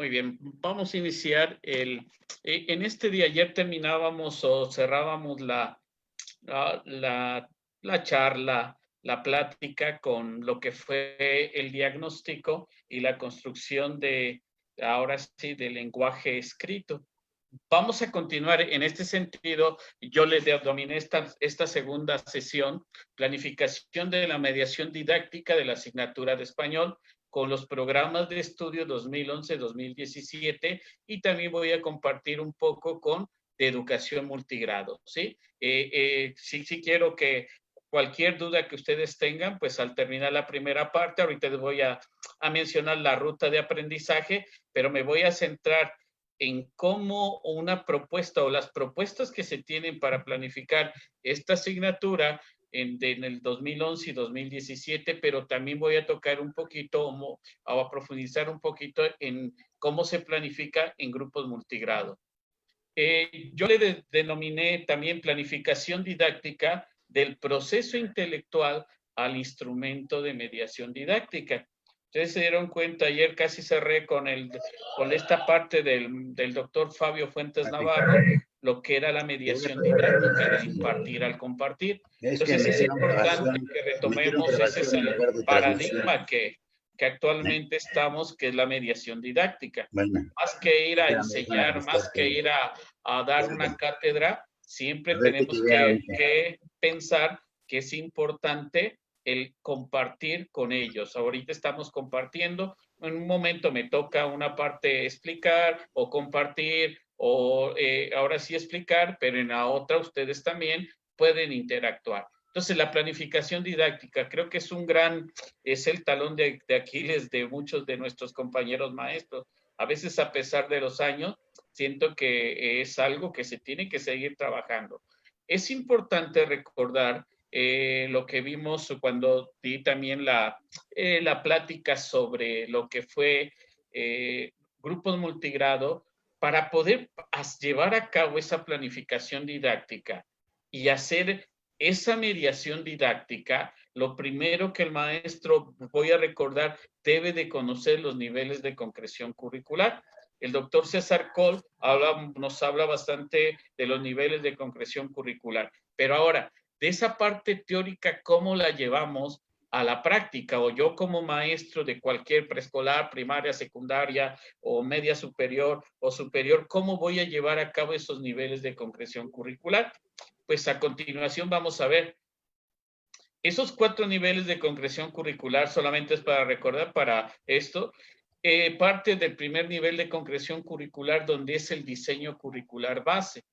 Muy bien, vamos a iniciar en este día. Ayer terminábamos o cerrábamos la, la, la charla, la plática con lo que fue el diagnóstico y la construcción ahora sí, del lenguaje escrito. Vamos a continuar en este sentido. Yo les denominé esta segunda sesión, planificación de la mediación didáctica de la asignatura de español con los programas de estudio 2011-2017 y también voy a compartir un poco con de educación multigrado, ¿sí? Sí quiero que cualquier duda que ustedes tengan, pues al terminar la primera parte, ahorita les voy a mencionar la ruta de aprendizaje, pero me voy a centrar en cómo una propuesta o las propuestas que se tienen para planificar esta asignatura en el 2011 y 2017, pero también voy a tocar un poquito o a profundizar un poquito en cómo se planifica en grupos multigrado. Yo le denominé también planificación didáctica del proceso intelectual al instrumento de mediación didáctica. Ustedes se dieron cuenta, ayer casi cerré con esta parte del doctor Fabio Fuentes Navarro, lo que era la mediación didáctica, del impartir al compartir. Entonces es importante que retomemos ese es el paradigma que actualmente estamos, que es la mediación didáctica. Más que ir a enseñar, más que ir a dar una cátedra, siempre tenemos que pensar que es importante el compartir con ellos. Ahorita estamos compartiendo, en un momento me toca una parte explicar o compartir o ahora sí explicar, pero en la otra ustedes también pueden interactuar. Entonces, la planificación didáctica creo que es el talón de Aquiles de muchos de nuestros compañeros maestros. A veces, a pesar de los años, siento que es algo que se tiene que seguir trabajando. Es importante recordar lo que vimos cuando di también la plática sobre lo que fue grupos multigrado para poder llevar a cabo esa planificación didáctica y hacer esa mediación didáctica. Lo primero que el maestro, voy a recordar, debe de conocer los niveles de concreción curricular. El doctor César Coll nos habla bastante de los niveles de concreción curricular, pero ahora, de esa parte teórica, ¿cómo la llevamos a la práctica? O yo como maestro de cualquier preescolar, primaria, secundaria o media superior o superior, ¿cómo voy a llevar a cabo esos niveles de concreción curricular? Pues a continuación vamos a ver esos 4 niveles de concreción curricular. Solamente es para recordar para esto. Parte del primer nivel de concreción curricular, donde es el diseño curricular base.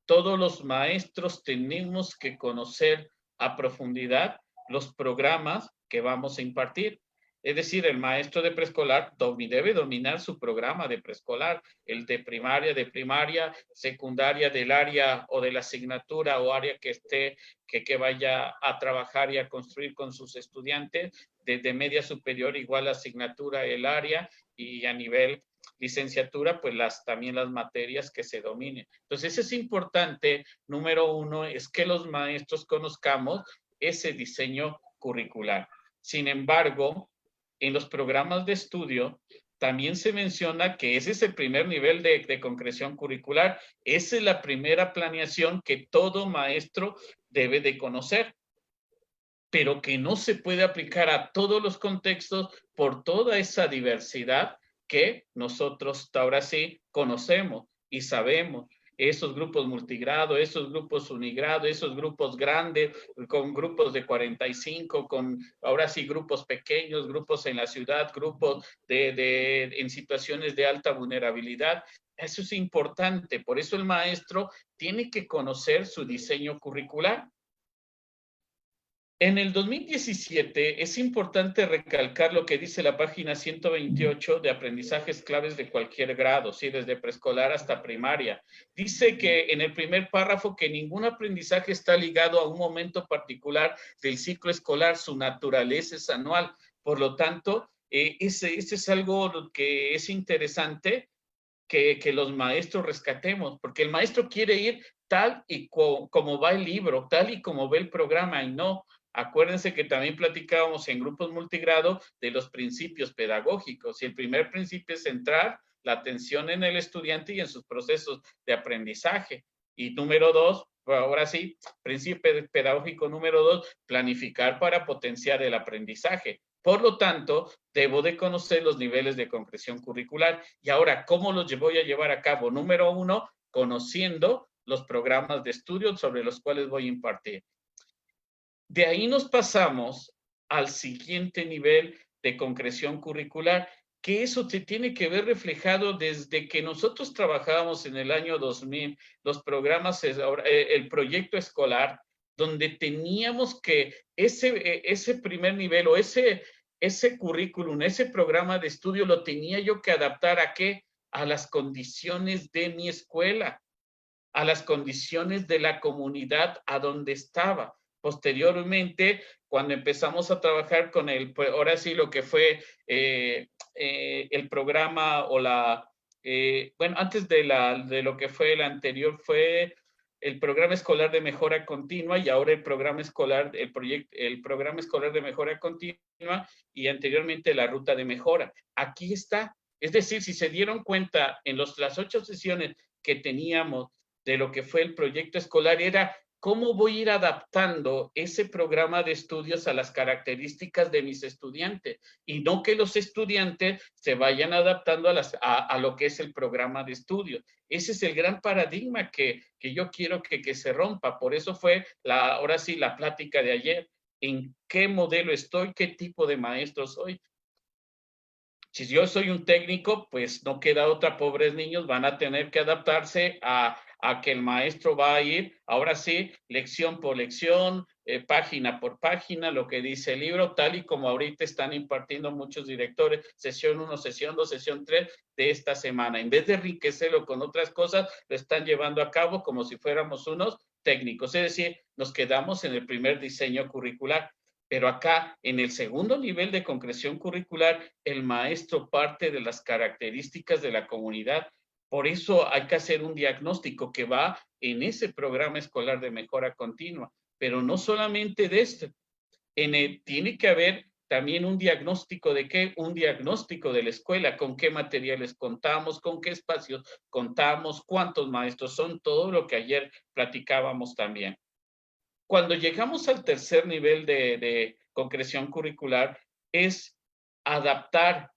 Todos los maestros tenemos que conocer a profundidad los programas que vamos a impartir. Es decir, el maestro de preescolar debe dominar su programa de preescolar, el de primaria, secundaria, del área o de la asignatura o área que vaya a trabajar y a construir con sus estudiantes, desde media superior igual asignatura, el área, y a nivel licenciatura, pues también las materias que se dominen. Entonces es importante, número 1, es que los maestros conozcamos ese diseño curricular. Sin embargo, en los programas de estudio también se menciona que ese es el primer nivel de concreción curricular. Esa es la primera planeación que todo maestro debe de conocer, pero que no se puede aplicar a todos los contextos por toda esa diversidad que nosotros ahora sí conocemos y sabemos. Esos grupos multigrado, esos grupos unigrado, esos grupos grandes, con grupos de 45, con ahora sí grupos pequeños, grupos en la ciudad, grupos en situaciones de alta vulnerabilidad. Eso es importante. Por eso el maestro tiene que conocer su diseño curricular. En el 2017 es importante recalcar lo que dice la página 128 de aprendizajes claves de cualquier grado, ¿sí? Desde preescolar hasta primaria. Dice que en el primer párrafo que ningún aprendizaje está ligado a un momento particular del ciclo escolar, su naturaleza es anual. Por lo tanto, ese es algo que es interesante que los maestros rescatemos, porque el maestro quiere ir tal y como va el libro, tal y como ve el programa, y no. Acuérdense que también platicábamos en grupos multigrado de los principios pedagógicos, y el primer principio es centrar la atención en el estudiante y en sus procesos de aprendizaje. Y número 2, ahora sí, principio pedagógico número 2, planificar para potenciar el aprendizaje. Por lo tanto, debo de conocer los niveles de concreción curricular. Y ahora, ¿cómo los voy a llevar a cabo? Número 1, conociendo los programas de estudio sobre los cuales voy a impartir. De ahí nos pasamos al siguiente nivel de concreción curricular, que eso se tiene que ver reflejado desde que nosotros trabajábamos en el año 2000, los programas, el proyecto escolar, donde teníamos que ese primer nivel o ese currículum, ese programa de estudio lo tenía yo que adaptar ¿a qué? A las condiciones de mi escuela, a las condiciones de la comunidad a donde estaba. Posteriormente, cuando empezamos a trabajar con ahora sí lo que fue el programa o bueno, antes de lo que fue el anterior fue el programa escolar de mejora continua y ahora el programa escolar, el programa escolar de mejora continua y anteriormente la ruta de mejora. Aquí está. Es decir, si se dieron cuenta en las 8 sesiones que teníamos de lo que fue el proyecto escolar, era cómo voy a ir adaptando ese programa de estudios a las características de mis estudiantes y no que los estudiantes se vayan adaptando a lo que es el programa de estudios. Ese es el gran paradigma que yo quiero que se rompa. Por eso fue ahora sí la plática de ayer. ¿En qué modelo estoy? ¿Qué tipo de maestro soy? Si yo soy un técnico, pues no queda otra, pobres niños, van a tener que adaptarse a que el maestro va a ir, ahora sí, lección por lección, página por página, lo que dice el libro, tal y como ahorita están impartiendo muchos directores, sesión 1, sesión 2, sesión 3 de esta semana. En vez de enriquecerlo con otras cosas, lo están llevando a cabo como si fuéramos unos técnicos. Es decir, nos quedamos en el primer diseño curricular. Pero acá, en el segundo nivel de concreción curricular, el maestro parte de las características de la comunidad. Por eso hay que hacer un diagnóstico que va en ese programa escolar de mejora continua. Pero no solamente de esto. Tiene que haber también un diagnóstico de qué, un diagnóstico de la escuela, con qué materiales contamos, con qué espacios contamos, cuántos maestros son, todo lo que ayer platicábamos también. Cuando llegamos al tercer nivel de concreción curricular, es adaptar,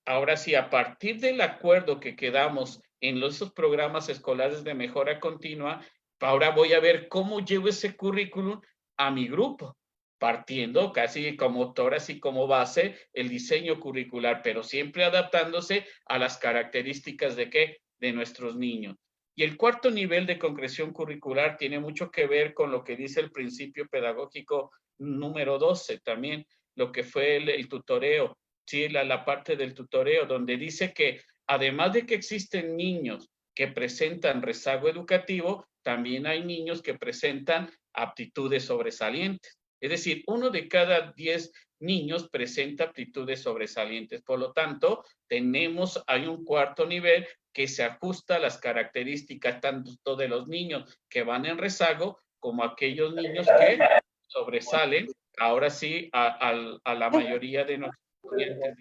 ahora sí, a partir del acuerdo que quedamos en esos programas escolares de mejora continua, ahora voy a ver cómo llevo ese currículum a mi grupo, partiendo casi como autor, así como base, el diseño curricular, pero siempre adaptándose a las características de ¿qué? De nuestros niños. Y el cuarto nivel de concreción curricular tiene mucho que ver con lo que dice el principio pedagógico número 12, también lo que fue el tutoreo, ¿sí? La parte del tutoreo, donde dice que además de que existen niños que presentan rezago educativo, también hay niños que presentan aptitudes sobresalientes. Es decir, 1 de cada 10 niños presenta aptitudes sobresalientes. Por lo tanto, hay un cuarto nivel que se ajusta a las características tanto de los niños que van en rezago como aquellos niños que sobresalen, ahora sí, a la mayoría de nuestros estudiantes.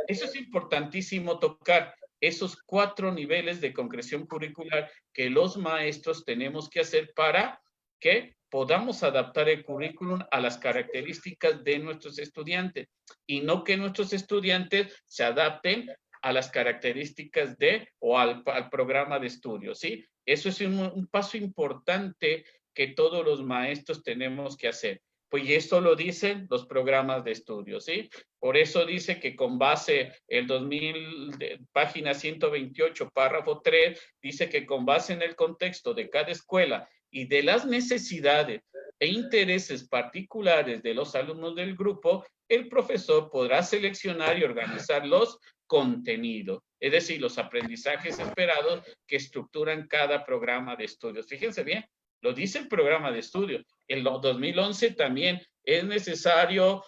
Eso es importantísimo tocar, esos 4 niveles de concreción curricular que los maestros tenemos que hacer para que podamos adaptar el currículum a las características de nuestros estudiantes y no que nuestros estudiantes se adapten a las características o al programa de estudio, ¿sí? Eso es un paso importante que todos los maestros tenemos que hacer. Pues y esto lo dicen los programas de estudio, ¿sí? Por eso dice que con base el 2000, página 128, párrafo 3, dice que con base en el contexto de cada escuela y de las necesidades e intereses particulares de los alumnos del grupo, el profesor podrá seleccionar y organizar los contenidos, es decir, los aprendizajes esperados que estructuran cada programa de estudios. Fíjense bien, lo dice el programa de estudio. En 2011 también es necesario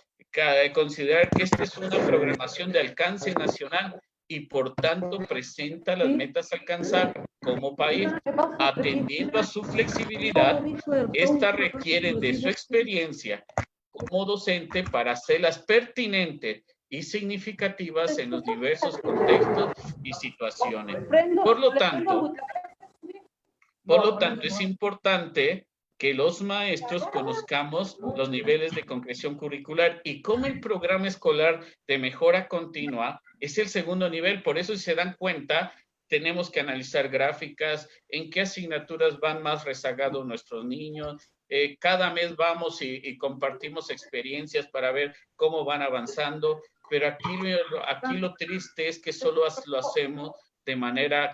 considerar que esta es una programación de alcance nacional y por tanto presenta las metas a alcanzar como país, atendiendo a su flexibilidad. Esta requiere de su experiencia como docente para hacerlas pertinentes y significativas en los diversos contextos y situaciones. Por lo tanto, es importante que los maestros conozcamos los niveles de concreción curricular y cómo el programa escolar de mejora continua es el segundo nivel. Por eso, si se dan cuenta, tenemos que analizar gráficas, en qué asignaturas van más rezagados nuestros niños. Cada mes vamos y compartimos experiencias para ver cómo van avanzando, pero aquí lo triste es que solo lo hacemos de manera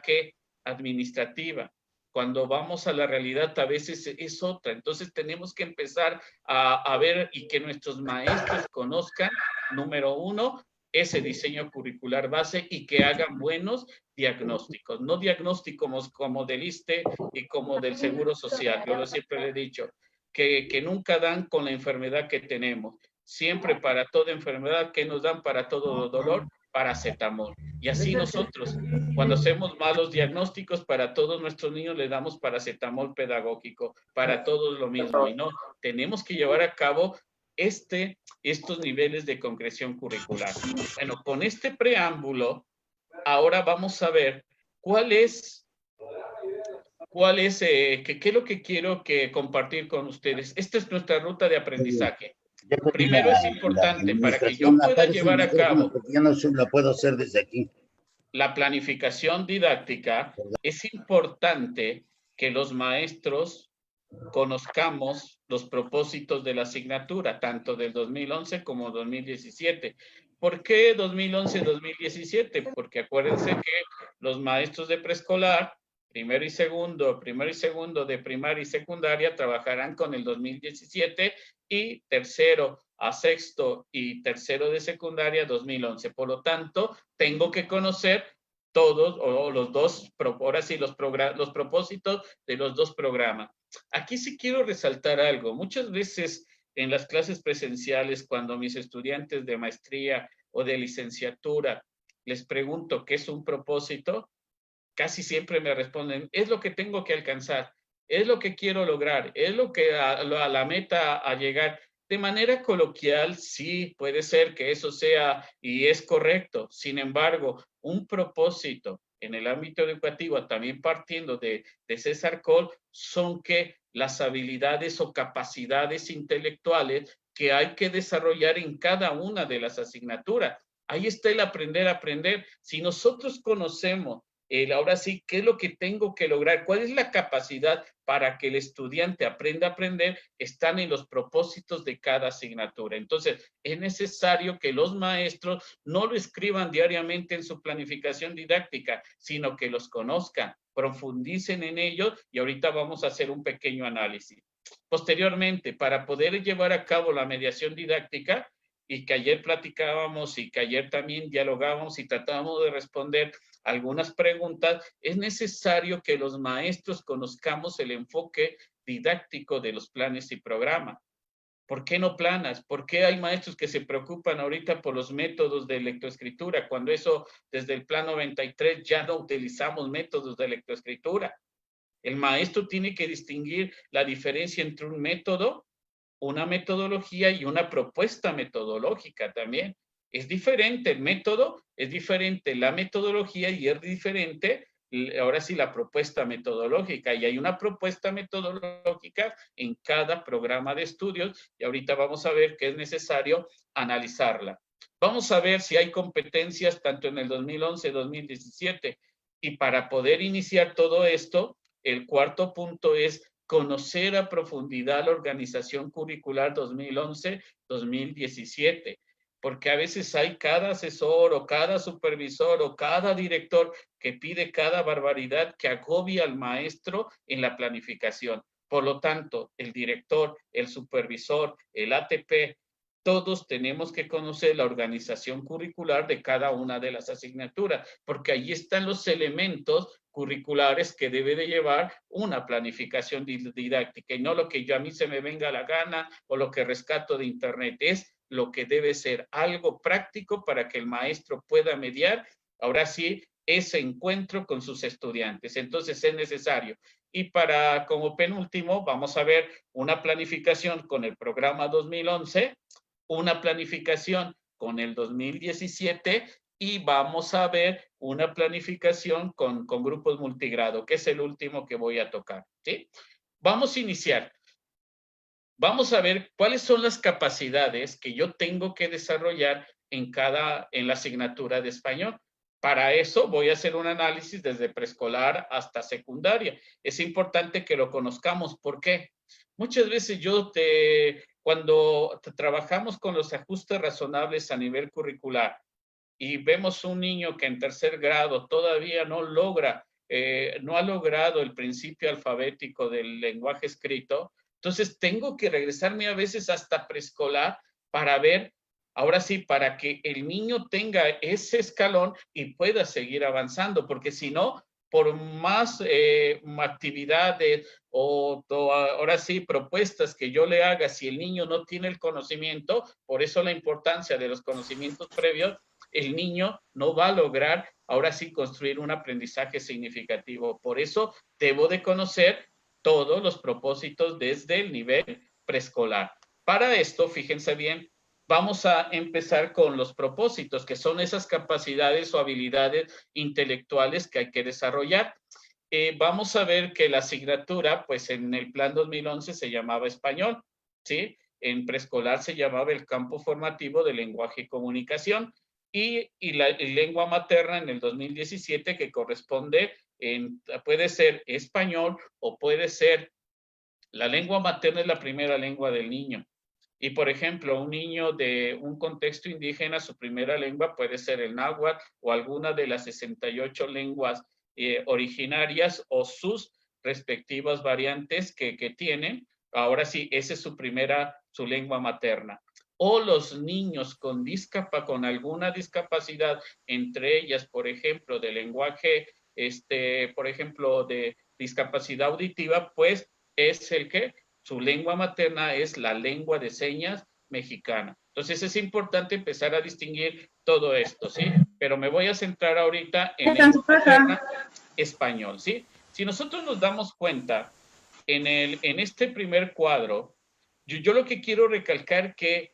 administrativa. Cuando vamos a la realidad a veces es otra. Entonces tenemos que empezar a ver y que nuestros maestros conozcan, número uno, ese diseño curricular base y que hagan buenos diagnósticos. No diagnósticos como del ISSSTE y como del Seguro Social. Yo siempre le he dicho que nunca dan con la enfermedad que tenemos. Siempre para toda enfermedad, ¿qué nos dan para todo dolor? Paracetamol. Y así nosotros, cuando hacemos malos diagnósticos para todos nuestros niños, le damos paracetamol pedagógico, para todos lo mismo. Y no, tenemos que llevar a cabo estos niveles de concreción curricular. Bueno, con este preámbulo, ahora vamos a ver qué es lo que quiero compartir con ustedes. Esta es nuestra ruta de aprendizaje. Primero es importante para que yo pueda llevar a cabo. Ya no la puedo hacer desde aquí. La planificación didáctica, es importante que los maestros conozcamos los propósitos de la asignatura, tanto del 2011 como 2017. ¿Por qué 2011-2017? Porque acuérdense que los maestros de preescolar, primero y segundo de primaria y secundaria, trabajarán con el 2017 y tercero a sexto y tercero de secundaria 2011. Por lo tanto, tengo que conocer todos o los dos, ahora sí, los propósitos de los dos programas. Aquí sí quiero resaltar algo. Muchas veces en las clases presenciales, cuando mis estudiantes de maestría o de licenciatura les pregunto qué es un propósito, casi siempre me responden, es lo que tengo que alcanzar, es lo que quiero lograr, es lo que a la meta a llegar. De manera coloquial, sí, puede ser que eso sea y es correcto. Sin embargo, un propósito en el ámbito educativo, también partiendo de César Coll, son que las habilidades o capacidades intelectuales que hay que desarrollar en cada una de las asignaturas. Ahí está el aprender a aprender. Si nosotros conocemos ahora sí, ¿qué es lo que tengo que lograr? ¿Cuál es la capacidad para que el estudiante aprenda a aprender? Están en los propósitos de cada asignatura. Entonces, es necesario que los maestros no lo escriban diariamente en su planificación didáctica, sino que los conozcan, profundicen en ellos y ahorita vamos a hacer un pequeño análisis. Posteriormente, para poder llevar a cabo la mediación didáctica, y que ayer platicábamos y que ayer también dialogábamos y tratábamos de responder algunas preguntas, es necesario que los maestros conozcamos el enfoque didáctico de los planes y programas. ¿Por qué no planas? ¿Por qué hay maestros que se preocupan ahorita por los métodos de lectoescritura, cuando eso desde el plan 93 ya no utilizamos métodos de lectoescritura? El maestro tiene que distinguir la diferencia entre un método, una metodología y una propuesta metodológica también. Es diferente el método, es diferente la metodología y es diferente, ahora sí, la propuesta metodológica. Y hay una propuesta metodológica en cada programa de estudios y ahorita vamos a ver que es necesario analizarla. Vamos a ver si hay competencias tanto en el 2011-2017 y para poder iniciar todo esto, el cuarto punto es conocer a profundidad la organización curricular 2011-2017, porque a veces hay cada asesor o cada supervisor o cada director que pide cada barbaridad que agobia al maestro en la planificación. Por lo tanto, el director, el supervisor, el ATP, todos tenemos que conocer la organización curricular de cada una de las asignaturas, porque ahí están los elementos curriculares que debe de llevar una planificación didáctica y no lo que yo a mí se me venga a la gana o lo que rescato de internet, es lo que debe ser algo práctico para que el maestro pueda mediar, ahora sí, ese encuentro con sus estudiantes. Entonces es necesario. Y como penúltimo, vamos a ver una planificación con el programa 2011, una planificación con el 2017 y vamos a ver una planificación con grupos multigrado, que es el último que voy a tocar, ¿sí? Vamos a iniciar. Vamos a ver cuáles son las capacidades que yo tengo que desarrollar en la asignatura de español. Para eso voy a hacer un análisis desde preescolar hasta secundaria. Es importante que lo conozcamos. ¿Por qué? Muchas veces cuando trabajamos con los ajustes razonables a nivel curricular y vemos un niño que en tercer grado todavía no ha logrado el principio alfabético del lenguaje escrito, entonces tengo que regresarme a veces hasta preescolar para ver, ahora sí, para que el niño tenga ese escalón y pueda seguir avanzando, porque si no, por más actividades o ahora sí, propuestas que yo le haga, si el niño no tiene el conocimiento, por eso la importancia de los conocimientos previos, el niño no va a lograr ahora sí construir un aprendizaje significativo. Por eso debo de conocer todos los propósitos desde el nivel preescolar. Para esto, fíjense bien, vamos a empezar con los propósitos, que son esas capacidades o habilidades intelectuales que hay que desarrollar. Vamos a ver que la asignatura, pues en el plan 2011 se llamaba español, ¿sí? En preescolar se llamaba el campo formativo de lenguaje y comunicación y la lengua materna en el 2017 que corresponde, puede ser español o puede ser, la lengua materna es la primera lengua del niño. Y, por ejemplo, un niño de un contexto indígena, su primera lengua puede ser el náhuatl o alguna de las 68 lenguas originarias o sus respectivas variantes que tienen. Ahora sí, esa es su lengua materna. O los niños con alguna discapacidad, entre ellas, por ejemplo, de lenguaje, por ejemplo, de discapacidad auditiva, pues es su lengua materna es la lengua de señas mexicana. Entonces es importante empezar a distinguir todo esto, ¿sí? Pero me voy a centrar ahorita en lengua materna, español, ¿sí? Si nosotros nos damos cuenta, en este primer cuadro, yo lo que quiero recalcar que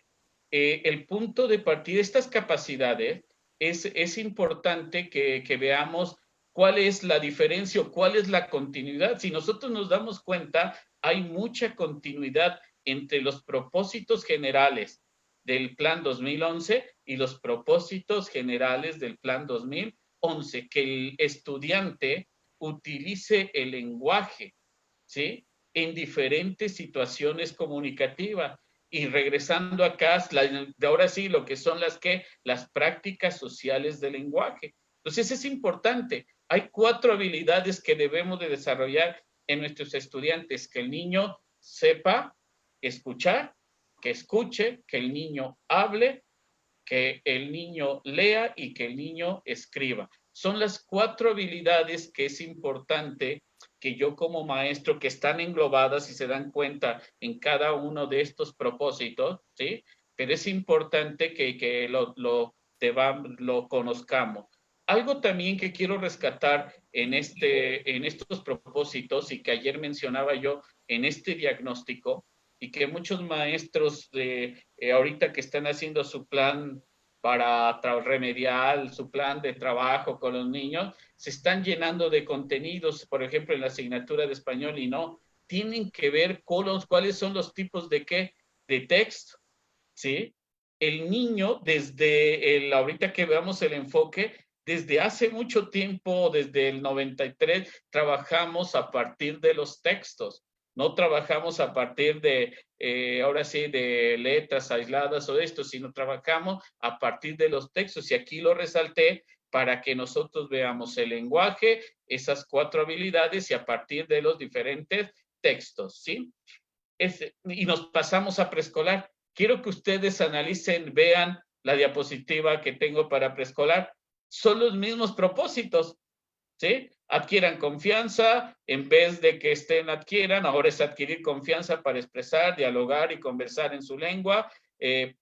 el punto de partida de estas capacidades es importante que veamos cuál es la diferencia o cuál es la continuidad. Si nosotros nos damos cuenta, hay mucha continuidad entre los propósitos generales del Plan 2011 y los propósitos generales del Plan 2011, que el estudiante utilice el lenguaje, ¿sí? En diferentes situaciones comunicativas. Y regresando acá, ahora sí, lo que son las prácticas sociales del lenguaje. Entonces es importante. Hay 4 habilidades que debemos de desarrollar en nuestros estudiantes: que el niño sepa escuchar, que escuche, que el niño hable, que el niño lea y que el niño escriba. Son las 4 habilidades que es importante que yo como maestro, que están englobadas y se dan cuenta en cada uno de estos propósitos, ¿sí? Pero es importante que lo conozcamos. Algo también que quiero rescatar en estos propósitos y que ayer mencionaba yo en este diagnóstico, y que muchos maestros ahorita que están haciendo su plan para remedial, su plan de trabajo con los niños, se están llenando de contenidos, por ejemplo, en la asignatura de español, y no, tienen que ver con cuáles son los tipos de texto, ¿sí? El niño, ahorita que veamos el enfoque, desde hace mucho tiempo, desde el 93, trabajamos a partir de los textos. No trabajamos a partir ahora sí, de letras aisladas o de esto, sino trabajamos a partir de los textos. Y aquí lo resalté para que nosotros veamos el lenguaje, esas 4 habilidades y a partir de los diferentes textos, ¿sí? Y nos pasamos a preescolar. Quiero que ustedes analicen, vean la diapositiva que tengo para preescolar. Son los mismos propósitos, ¿sí? Adquieran confianza, en vez de que adquieran, ahora es adquirir confianza para expresar, dialogar y conversar en su lengua,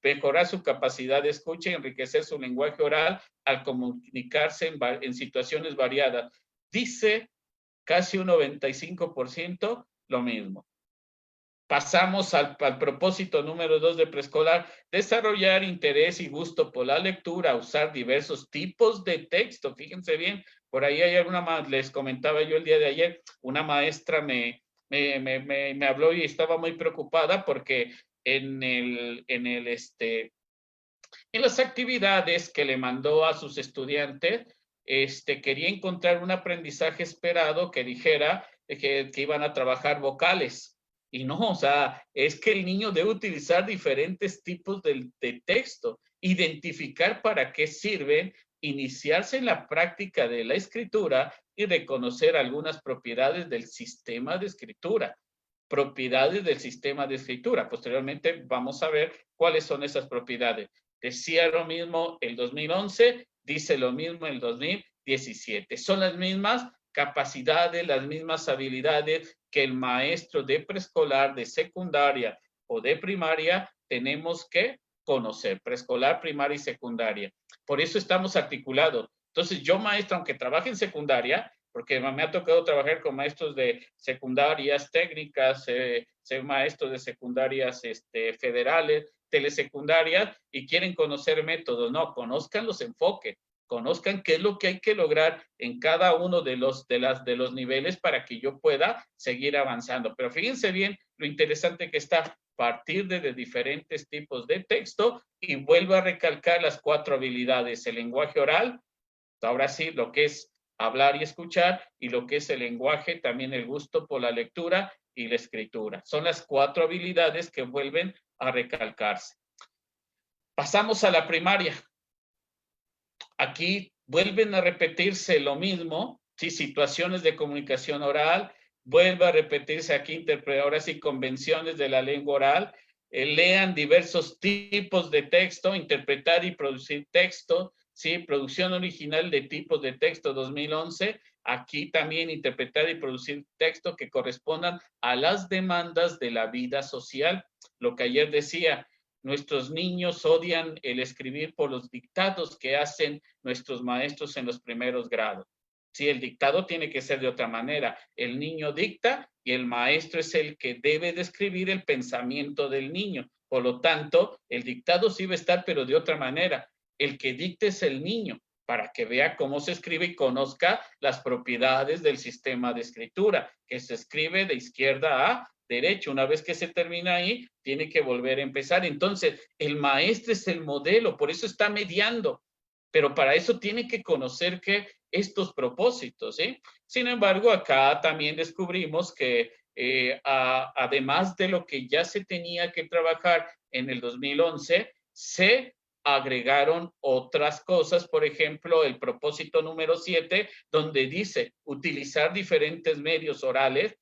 mejorar su capacidad de escucha y enriquecer su lenguaje oral al comunicarse en situaciones variadas. Dice casi un 95% lo mismo. Pasamos al propósito número 2 de preescolar, desarrollar interés y gusto por la lectura, usar diversos tipos de texto. Fíjense bien, por ahí hay alguna más, les comentaba yo el día de ayer, una maestra me habló y estaba muy preocupada porque en las actividades que le mandó a sus estudiantes, quería encontrar un aprendizaje esperado que dijera que iban a trabajar vocales. Y no, o sea, es que el niño debe utilizar diferentes tipos de texto, identificar para qué sirven, iniciarse en la práctica de la escritura y reconocer algunas propiedades del sistema de escritura. Propiedades del sistema de escritura. Posteriormente vamos a ver cuáles son esas propiedades. Decía lo mismo el 2011, dice lo mismo el 2017. Son las mismas capacidades, las mismas habilidades que el maestro de preescolar, de secundaria o de primaria tenemos que conocer, preescolar, primaria y secundaria. Por eso estamos articulados. Entonces, yo maestro, aunque trabaje en secundaria, porque me ha tocado trabajar con maestros de secundarias técnicas, ser maestro de secundarias federales, telesecundarias, y quieren conocer métodos. No, conozcan los enfoques, conozcan qué es lo que hay que lograr en cada uno de los niveles para que yo pueda seguir avanzando. Pero fíjense bien lo interesante que está partir de diferentes tipos de texto y vuelvo a recalcar las 4 habilidades: el lenguaje oral, ahora sí, lo que es hablar y escuchar, y lo que es el lenguaje, también el gusto por la lectura y la escritura. Son las 4 habilidades que vuelven a recalcarse. Pasamos a la primaria. Aquí vuelven a repetirse lo mismo, ¿sí? Situaciones de comunicación oral, vuelve a repetirse aquí, ahora sí, convenciones de la lengua oral, lean diversos tipos de texto, interpretar y producir texto, ¿sí? Producción original de tipos de texto 2011, aquí también interpretar y producir texto que correspondan a las demandas de la vida social, lo que ayer decía. Nuestros niños odian el escribir por los dictados que hacen nuestros maestros en los primeros grados. Sí, el dictado tiene que ser de otra manera. El niño dicta y el maestro es el que debe describir el pensamiento del niño. Por lo tanto, el dictado sí va a estar, pero de otra manera. El que dicte es el niño, para que vea cómo se escribe y conozca las propiedades del sistema de escritura, que se escribe de izquierda a derecho. Una vez que se termina ahí, tiene que volver a empezar. Entonces, el maestro es el modelo, por eso está mediando, pero para eso tiene que conocer que estos propósitos, ¿sí? Sin embargo, acá también descubrimos que además de lo que ya se tenía que trabajar en el 2011, se agregaron otras cosas, por ejemplo, el propósito número 7, donde dice utilizar diferentes medios orales,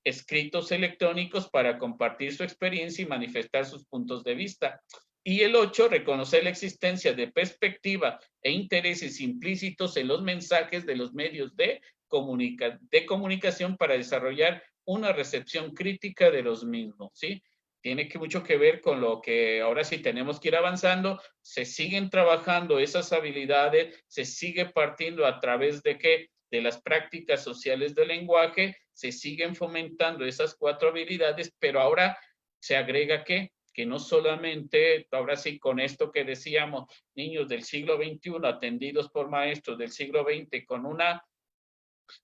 escritos electrónicos para compartir su experiencia y manifestar sus puntos de vista. Y el 8, reconocer la existencia de perspectiva e intereses implícitos en los mensajes de los medios de comunicación para desarrollar una recepción crítica de los mismos, ¿sí? Tiene mucho que ver con lo que ahora sí tenemos que ir avanzando, se siguen trabajando esas habilidades, se sigue partiendo a través de qué, de las prácticas sociales del lenguaje, se siguen fomentando esas 4 habilidades, pero ahora se agrega que no solamente, ahora sí, con esto que decíamos, niños del siglo XXI atendidos por maestros del siglo XX con una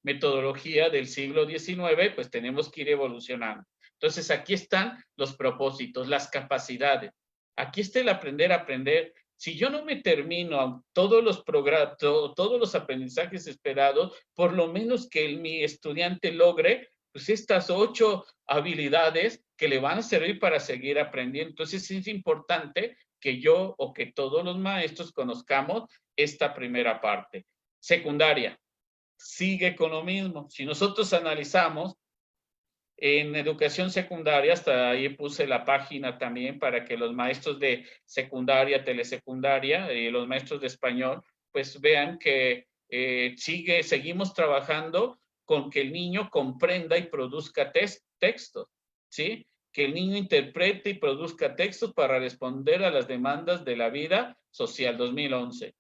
metodología del siglo XIX, pues tenemos que ir evolucionando. Entonces, aquí están los propósitos, las capacidades. Aquí está el aprender a aprender. Si yo no me termino todos los aprendizajes esperados, por lo menos que mi estudiante logre pues estas 8 habilidades que le van a servir para seguir aprendiendo. Entonces, es importante que yo o que todos los maestros conozcamos esta primera parte. Secundaria, sigue con lo mismo. Si nosotros analizamos en educación secundaria, hasta ahí puse la página también para que los maestros de secundaria, telesecundaria y los maestros de español, pues vean que seguimos trabajando con que el niño comprenda y produzca textos, ¿sí? Que el niño interprete y produzca textos para responder a las demandas de la vida social 2011.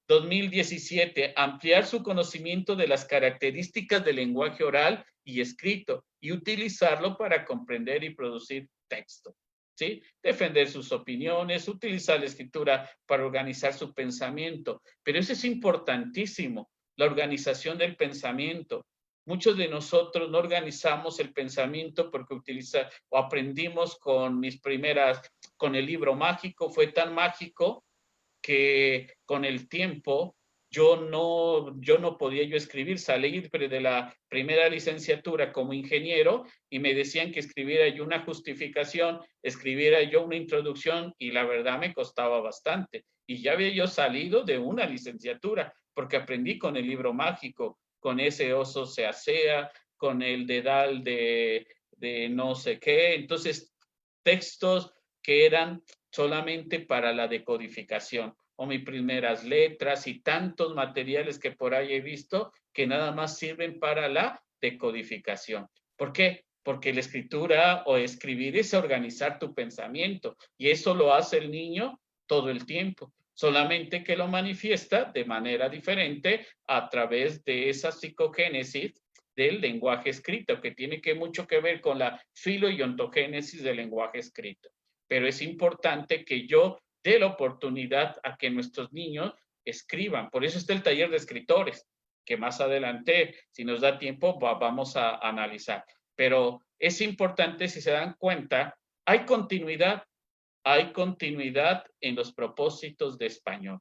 2017, ampliar su conocimiento de las características del lenguaje oral y escrito y utilizarlo para comprender y producir texto. ¿Sí? Defender sus opiniones, utilizar la escritura para organizar su pensamiento. Pero eso es importantísimo, la organización del pensamiento. Muchos de nosotros no organizamos el pensamiento porque o aprendimos con con el libro mágico, fue tan mágico que con el tiempo yo no podía escribir. Salí de la primera licenciatura como ingeniero y me decían que escribiera yo una justificación, escribiera yo una introducción y la verdad me costaba bastante. Y ya había yo salido de una licenciatura porque aprendí con el libro mágico, con ese oso se asea, con el dedal de no sé qué. Entonces, textos que eran solamente para la decodificación o mis primeras letras y tantos materiales que por ahí he visto que nada más sirven para la decodificación. ¿Por qué? Porque la escritura o escribir es organizar tu pensamiento y eso lo hace el niño todo el tiempo, solamente que lo manifiesta de manera diferente a través de esa psicogénesis del lenguaje escrito, que tiene mucho que ver con la filo y ontogénesis del lenguaje escrito. Pero es importante que yo dé la oportunidad a que nuestros niños escriban. Por eso está el taller de escritores, que más adelante, si nos da tiempo, vamos a analizar. Pero es importante, si se dan cuenta, hay continuidad en los propósitos de español.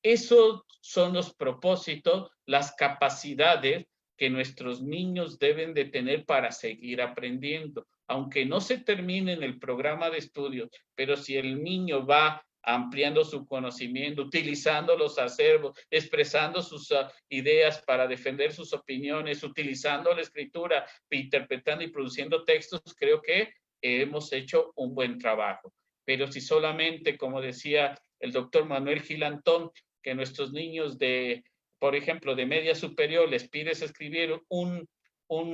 Esos son los propósitos, las capacidades que nuestros niños deben de tener para seguir aprendiendo. Aunque no se termine en el programa de estudios, pero si el niño va ampliando su conocimiento, utilizando los acervos, expresando sus ideas para defender sus opiniones, utilizando la escritura, interpretando y produciendo textos, creo que hemos hecho un buen trabajo. Pero si solamente, como decía el doctor Manuel Gilantón, que nuestros niños por ejemplo, de media superior les pides escribir un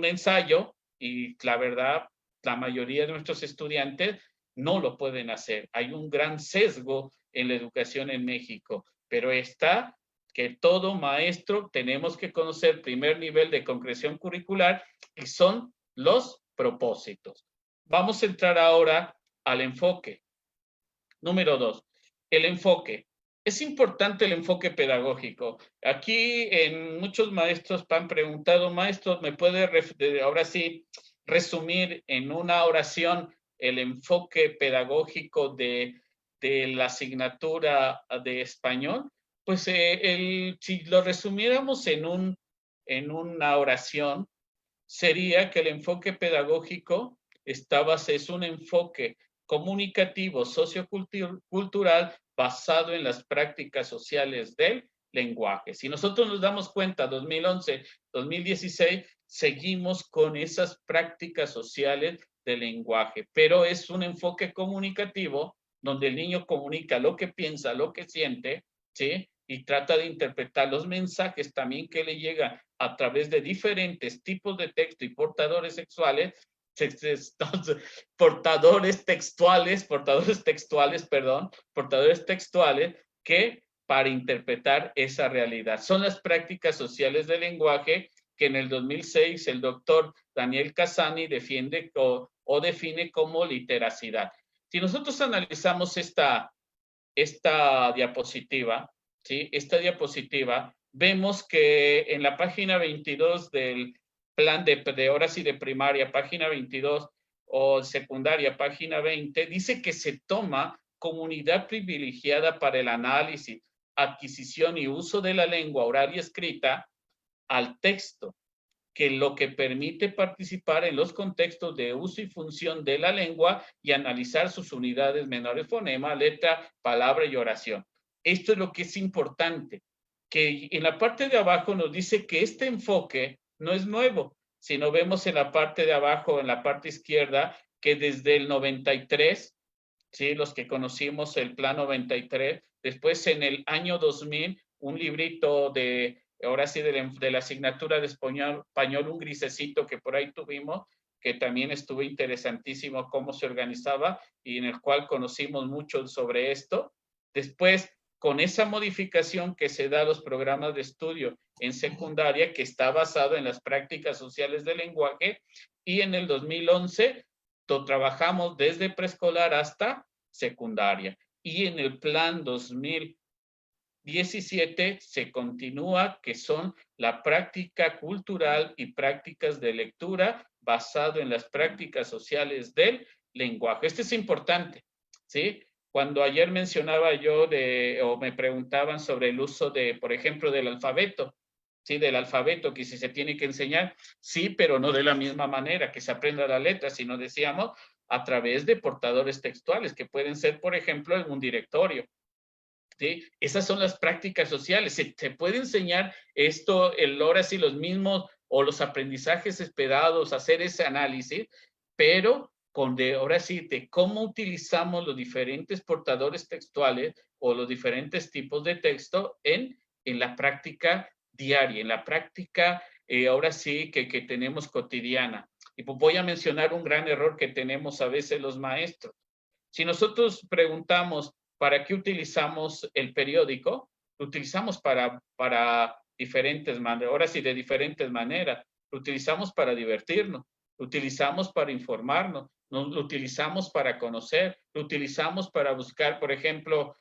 ensayo y la verdad, la mayoría de nuestros estudiantes no lo pueden hacer. Hay un gran sesgo en la educación en México, pero está que todo maestro tenemos que conocer el primer nivel de concreción curricular y son los propósitos. Vamos a entrar ahora al enfoque. Número 2, el enfoque. Es importante el enfoque pedagógico. Aquí muchos maestros me han preguntado, maestro, ¿me puede ahora sí resumir en una oración el enfoque pedagógico de la asignatura de español? Pues si lo resumiéramos en una oración, sería que el enfoque pedagógico es un enfoque comunicativo, sociocultural, basado en las prácticas sociales del lenguaje. Si nosotros nos damos cuenta, 2011, 2016, seguimos con esas prácticas sociales del lenguaje, pero es un enfoque comunicativo donde el niño comunica lo que piensa, lo que siente, ¿sí? Y trata de interpretar los mensajes también que le llegan a través de diferentes tipos de texto y portadores sexuales, portadores textuales, que para interpretar esa realidad. Son las prácticas sociales del lenguaje que en el 2006 el doctor Daniel Cassani defiende o define como literacidad. Si nosotros analizamos esta diapositiva, ¿sí? Esta diapositiva, vemos que en la página 22 del plan de horas y de primaria, página 22, o secundaria, página 20, dice que se toma comunidad privilegiada para el análisis, adquisición y uso de la lengua oral y escrita al texto, que lo que permite participar en los contextos de uso y función de la lengua y analizar sus unidades menores, fonema, letra, palabra y oración. Esto es lo que es importante, que en la parte de abajo nos dice que este enfoque no es nuevo, sino vemos en la parte de abajo, en la parte izquierda, que desde el 93, ¿sí? Los que conocimos el plan 93, después en el año 2000, un librito ahora sí, de la asignatura de español, un grisecito que por ahí tuvimos, que también estuvo interesantísimo cómo se organizaba y en el cual conocimos mucho sobre esto. Después, con esa modificación que se da a los programas de estudio en secundaria, que está basado en las prácticas sociales del lenguaje, y en el 2011 trabajamos desde preescolar hasta secundaria. Y en el plan 2017 se continúa, que son la práctica cultural y prácticas de lectura basado en las prácticas sociales del lenguaje. Esto es importante, ¿sí? Cuando ayer mencionaba yo o me preguntaban sobre el uso de, por ejemplo, del alfabeto, ¿sí? Del alfabeto, que si se tiene que enseñar, sí, pero no de la misma manera que se aprenda la letra, sino decíamos a través de portadores textuales, que pueden ser, por ejemplo, en un directorio. ¿Sí? Esas son las prácticas sociales. Se puede enseñar esto, ahora sí, los mismos o los aprendizajes esperados, hacer ese análisis, pero ahora sí, de cómo utilizamos los diferentes portadores textuales o los diferentes tipos de texto en la práctica diaria, en la práctica, ahora sí, que tenemos cotidiana. Y pues voy a mencionar un gran error que tenemos a veces los maestros. Si nosotros preguntamos, ¿para qué utilizamos el periódico? Lo utilizamos para diferentes maneras, ahora sí, de diferentes maneras. Lo utilizamos para divertirnos, lo utilizamos para informarnos, lo utilizamos para conocer, lo utilizamos para buscar, por ejemplo,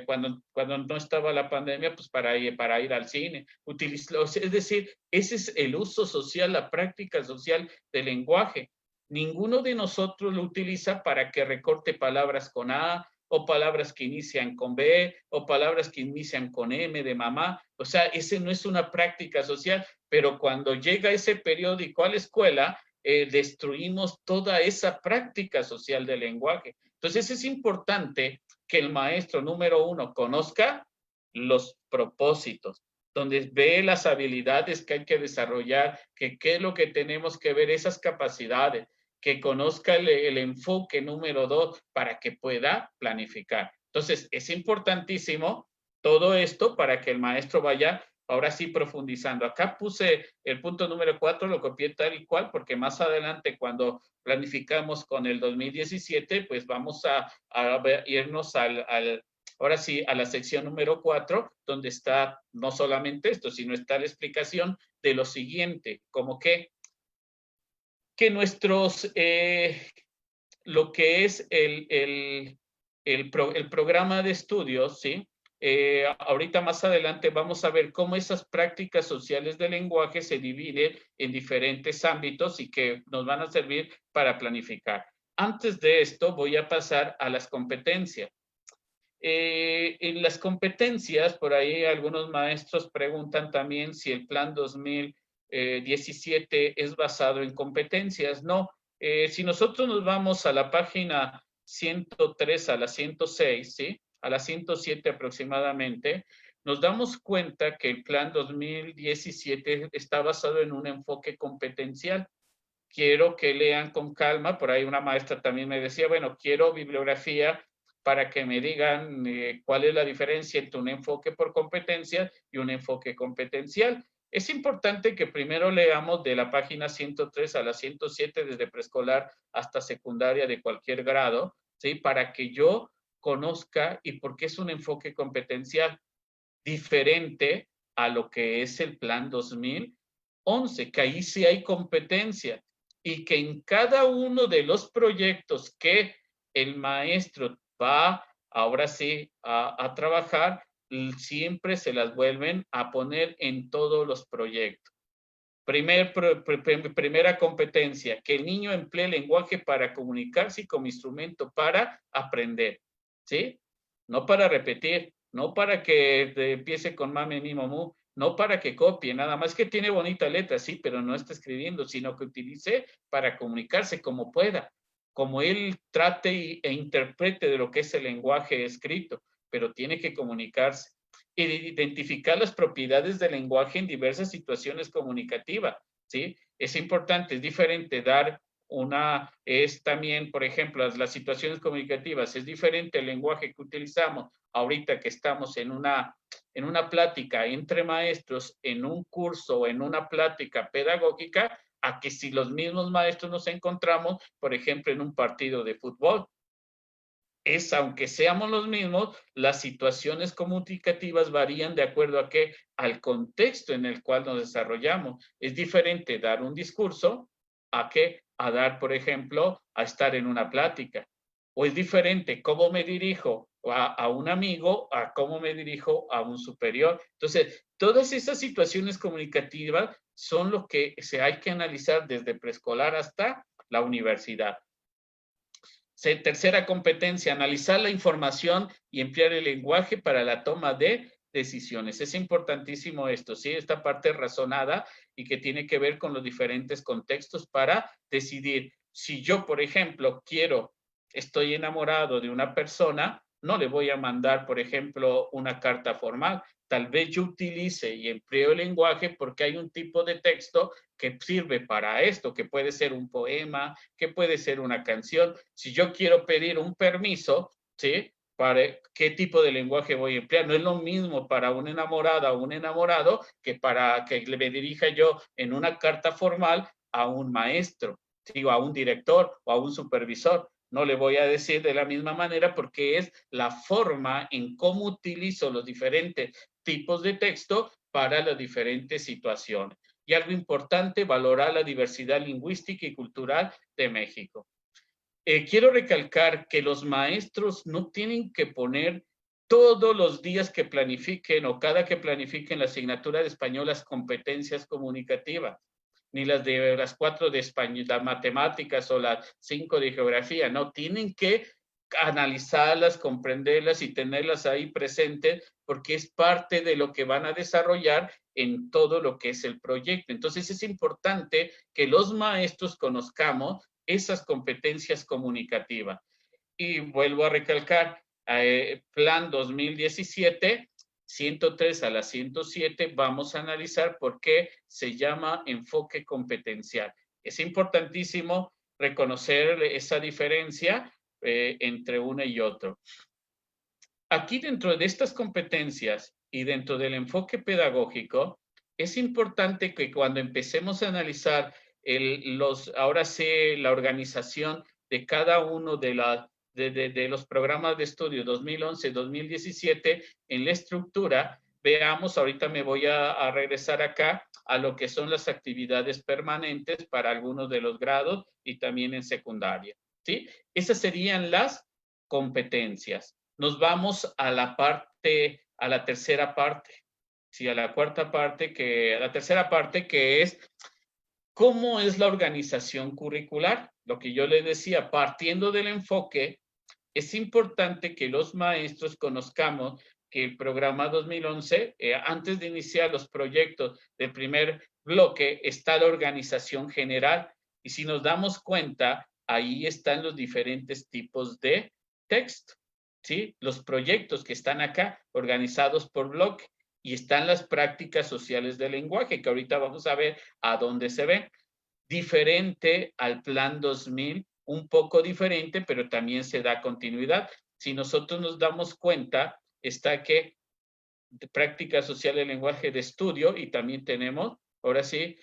cuando no estaba la pandemia, pues para ir al cine. Es decir, ese es el uso social, la práctica social del lenguaje. Ninguno de nosotros lo utiliza para que recorte palabras con A, o palabras que inician con B, o palabras que inician con M de mamá. O sea, ese no es una práctica social, pero cuando llega ese periódico a la escuela, destruimos toda esa práctica social del lenguaje. Entonces es importante que el maestro, número uno, conozca los propósitos, donde ve las habilidades que hay que desarrollar, qué es lo que tenemos que ver, esas capacidades, que conozca el enfoque número 2 para que pueda planificar. Entonces, es importantísimo todo esto para que el maestro vaya ahora sí profundizando. Acá puse el punto número 4, lo copié tal y cual, porque más adelante cuando planificamos con el 2017, pues vamos a irnos ahora sí, a la sección número 4, donde está no solamente esto, sino está la explicación de lo siguiente, como que nuestros, lo que es el programa de estudios, ¿sí? Ahorita más adelante vamos a ver cómo esas prácticas sociales del lenguaje se dividen en diferentes ámbitos y que nos van a servir para planificar. Antes de esto voy a pasar a las competencias. En las competencias, por ahí algunos maestros preguntan también si el plan 2017 es basado en competencias. No, si nosotros nos vamos a la página 103 a la 106, ¿sí? A la 107 aproximadamente, nos damos cuenta que el plan 2017 está basado en un enfoque competencial. Quiero que lean con calma, por ahí una maestra también me decía, bueno, quiero bibliografía para que me digan cuál es la diferencia entre un enfoque por competencia y un enfoque competencial. Es importante que primero leamos de la página 103 a la 107, desde preescolar hasta secundaria de cualquier grado, ¿sí? Para que yo conozca y por qué es un enfoque competencial diferente a lo que es el plan 2011, que ahí sí hay competencia y que en cada uno de los proyectos que el maestro va ahora sí a trabajar, siempre se las vuelven a poner en todos los proyectos. Primera competencia, que el niño emplee el lenguaje para comunicarse y como instrumento para aprender, ¿sí? No para repetir, no para que empiece con mame, mi, mamú, no para que copie, nada más que tiene bonita letra, sí, pero no está escribiendo, sino que utilice para comunicarse como pueda, como él trate e interprete de lo que es el lenguaje escrito, pero tiene que comunicarse. Identificar las propiedades del lenguaje en diversas situaciones comunicativas, ¿sí? Es importante, es diferente dar es también, por ejemplo, las situaciones comunicativas, es diferente el lenguaje que utilizamos ahorita que estamos en una plática entre maestros, en un curso o en una plática pedagógica, a que si los mismos maestros nos encontramos, por ejemplo, en un partido de fútbol. aunque seamos los mismos, las situaciones comunicativas varían de acuerdo a qué, al contexto en el cual nos desarrollamos. Es diferente dar un discurso a qué, a dar, por ejemplo, a estar en una plática. O es diferente cómo me dirijo a un amigo a cómo me dirijo a un superior. Entonces, todas esas situaciones comunicativas son lo que se hay que analizar desde preescolar hasta la universidad. Tercera competencia, analizar la información y emplear el lenguaje para la toma de decisiones. Es importantísimo esto, ¿sí? Esta parte razonada y que tiene que ver con los diferentes contextos para decidir. Si yo, por ejemplo, estoy enamorado de una persona, no le voy a mandar, por ejemplo, una carta formal. Tal vez yo utilice y empleo el lenguaje porque hay un tipo de texto que sirve para esto, que puede ser un poema, que puede ser una canción. Si yo quiero pedir un permiso, ¿sí? ¿Para qué tipo de lenguaje voy a emplear? No es lo mismo para una enamorada o un enamorado que para que me dirija yo en una carta formal a un maestro, ¿sí? O a un director o a un supervisor. No le voy a decir de la misma manera porque es la forma en cómo utilizo los diferentes tipos de texto para las diferentes situaciones. Y algo importante, valorar la diversidad lingüística y cultural de México. Quiero recalcar que los maestros no tienen que poner todos los días que planifiquen o cada que planifiquen la asignatura de español las competencias comunicativas, ni las de las 4 de español, las matemáticas o las 5 de geografía, no, tienen que analizarlas, comprenderlas y tenerlas ahí presentes porque es parte de lo que van a desarrollar en todo lo que es el proyecto. Entonces es importante que los maestros conozcamos esas competencias comunicativas. Y vuelvo a recalcar, Plan 2017, 103 a la 107, vamos a analizar por qué se llama enfoque competencial. Es importantísimo reconocer esa diferencia entre uno y otro. Aquí dentro de estas competencias y dentro del enfoque pedagógico, es importante que cuando empecemos a analizar ahora sí, la organización de cada uno de los programas de estudio 2011-2017 en la estructura, veamos, ahorita me voy a regresar acá a lo que son las actividades permanentes para algunos de los grados y también en secundaria, ¿sí? Esas serían las competencias. Nos vamos a la tercera parte, sí, a la tercera parte que es ¿cómo es la organización curricular? Lo que yo les decía, partiendo del enfoque, es importante que los maestros conozcamos que el programa 2011, antes de iniciar los proyectos del primer bloque, está la organización general. Y si nos damos cuenta, ahí están los diferentes tipos de texto, ¿sí? Los proyectos que están acá organizados por bloque. Y están las prácticas sociales del lenguaje, que ahorita vamos a ver a dónde se ven. Diferente al Plan 2000, un poco diferente, pero también se da continuidad. Si nosotros nos damos cuenta, está que práctica social del lenguaje de estudio y también tenemos, ahora sí,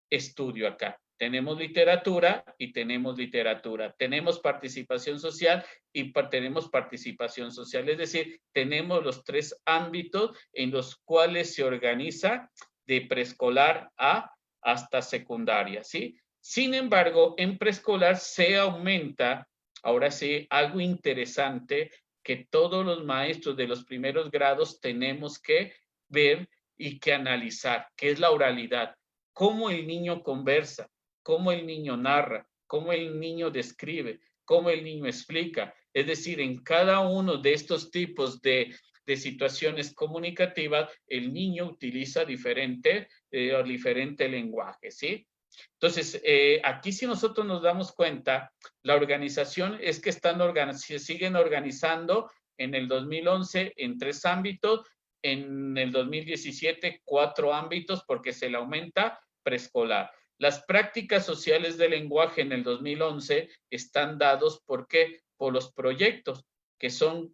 estudio acá. Tenemos literatura y tenemos literatura. Tenemos participación social y tenemos participación social. Es decir, tenemos los 3 ámbitos en los cuales se organiza de preescolar hasta secundaria, ¿sí? Sin embargo, en preescolar se aumenta, ahora sí, algo interesante que todos los maestros de los primeros grados tenemos que ver y que analizar, que es la oralidad. Cómo el niño conversa, cómo el niño narra, cómo el niño describe, cómo el niño explica. Es decir, en cada uno de estos tipos de situaciones comunicativas, el niño utiliza diferente lenguaje, ¿sí? Entonces, aquí si nosotros nos damos cuenta, la organización es que siguen organizando en el 2011 en 3 ámbitos, en el 2017 4 ámbitos porque se le aumenta preescolar. Las prácticas sociales del lenguaje en el 2011 están dados ¿por qué? Por los proyectos, que son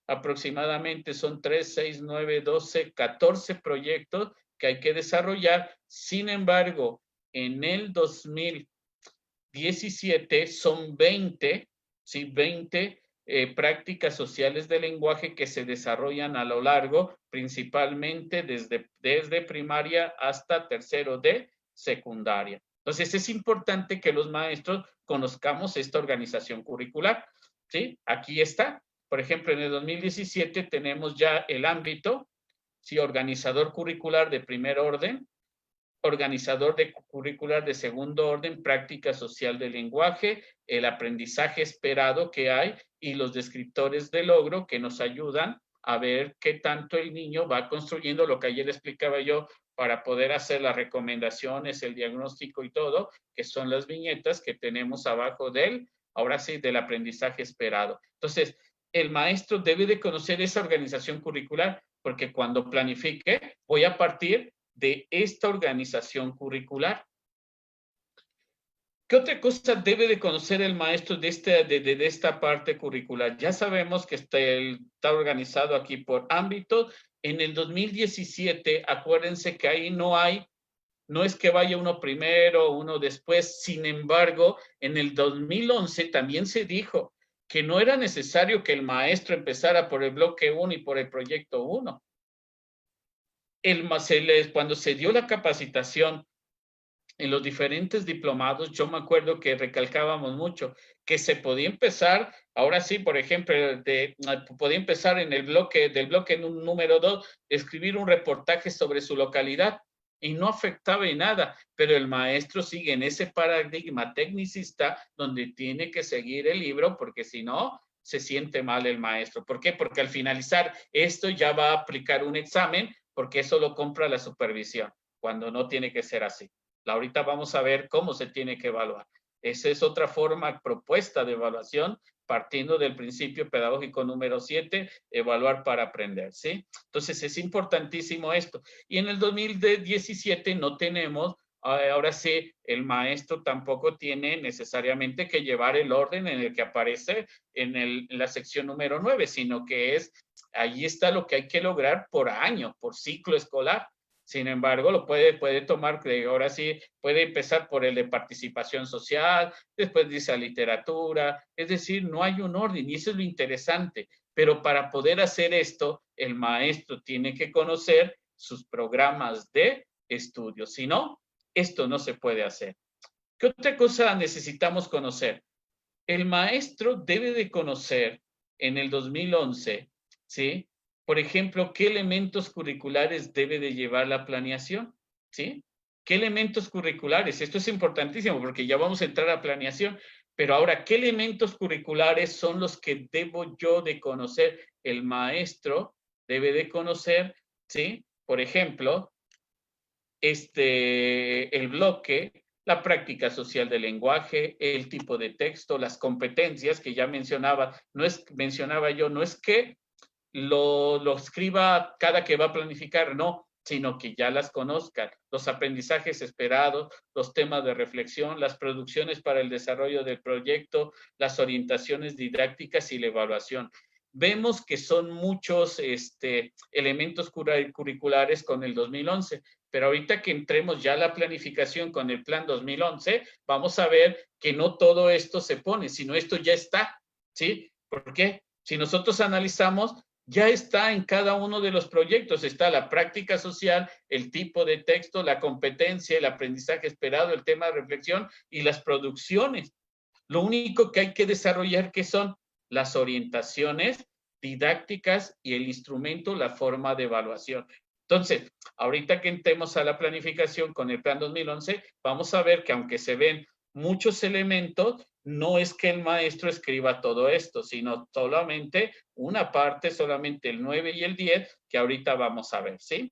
aproximadamente, son 3, 6, 9, 12, 14 proyectos que hay que desarrollar. Sin embargo, en el 2017 son 20, ¿sí? 20 prácticas sociales de lenguaje que se desarrollan a lo largo, principalmente desde primaria hasta tercero de secundaria. Entonces, es importante que los maestros conozcamos esta organización curricular, ¿sí? Aquí está. Por ejemplo, en el 2017 tenemos ya el ámbito, ¿sí? Organizador curricular de primer orden, organizador curricular de segundo orden, práctica social del lenguaje, el aprendizaje esperado que hay y los descriptores de logro que nos ayudan a ver qué tanto el niño va construyendo lo que ayer explicaba yo para poder hacer las recomendaciones, el diagnóstico y todo, que son las viñetas que tenemos abajo ahora sí, del aprendizaje esperado. Entonces, el maestro debe de conocer esa organización curricular porque cuando planifique voy a partir de esta organización curricular. ¿Qué otra cosa debe de conocer el maestro de esta parte curricular? Ya sabemos que está organizado aquí por ámbito. En el 2017, acuérdense que ahí no es que vaya uno primero, uno después. Sin embargo, en el 2011 también se dijo que no era necesario que el maestro empezara por el bloque 1 y por el proyecto 1. Cuando se dio la capacitación en los diferentes diplomados, yo me acuerdo que recalcábamos mucho que se podía empezar, ahora sí, por ejemplo, podía empezar del bloque número 2, escribir un reportaje sobre su localidad y no afectaba en nada, pero el maestro sigue en ese paradigma tecnicista donde tiene que seguir el libro porque si no, se siente mal el maestro. ¿Por qué? Porque al finalizar esto ya va a aplicar un examen porque eso lo compra la supervisión, cuando no tiene que ser así. Ahorita vamos a ver cómo se tiene que evaluar. Esa es otra forma propuesta de evaluación, partiendo del principio pedagógico número 7, evaluar para aprender, ¿sí? Entonces, es importantísimo esto. Y en el 2017 no tenemos, ahora sí, el maestro tampoco tiene necesariamente que llevar el orden en el que aparece en la sección número 9, sino que ahí está lo que hay que lograr por año, por ciclo escolar. Sin embargo, lo puede tomar, ahora sí, puede empezar por el de participación social, después dice literatura, es decir, no hay un orden y eso es lo interesante. Pero para poder hacer esto, el maestro tiene que conocer sus programas de estudio. Si no, esto no se puede hacer. ¿Qué otra cosa necesitamos conocer? El maestro debe de conocer en el 2011, ¿sí? Por ejemplo, ¿qué elementos curriculares debe de llevar la planeación? ¿Sí? ¿Qué elementos curriculares? Esto es importantísimo porque ya vamos a entrar a planeación, pero ahora, ¿qué elementos curriculares son los que debo yo de conocer? El maestro debe de conocer, ¿sí? Por ejemplo, el bloque, la práctica social del lenguaje, el tipo de texto, las competencias que ya mencionaba yo, no es que lo escriba cada que va a planificar, no, sino que ya las conozcan, los aprendizajes esperados, los temas de reflexión, las producciones para el desarrollo del proyecto, las orientaciones didácticas y la evaluación. Vemos que son muchos elementos curriculares con el 2011, pero ahorita que entremos ya a la planificación con el plan 2011, vamos a ver que no todo esto se pone, sino esto ya está, ¿sí? ¿Por qué? Si nosotros analizamos, ya está en cada uno de los proyectos, está la práctica social, el tipo de texto, la competencia, el aprendizaje esperado, el tema de reflexión y las producciones. Lo único que hay que desarrollar que son las orientaciones didácticas y el instrumento, la forma de evaluación. Entonces, ahorita que entremos a la planificación con el plan 2011, vamos a ver que aunque se ven muchos elementos, no es que el maestro escriba todo esto, sino solamente una parte, solamente el 9 y el 10, que ahorita vamos a ver, ¿sí?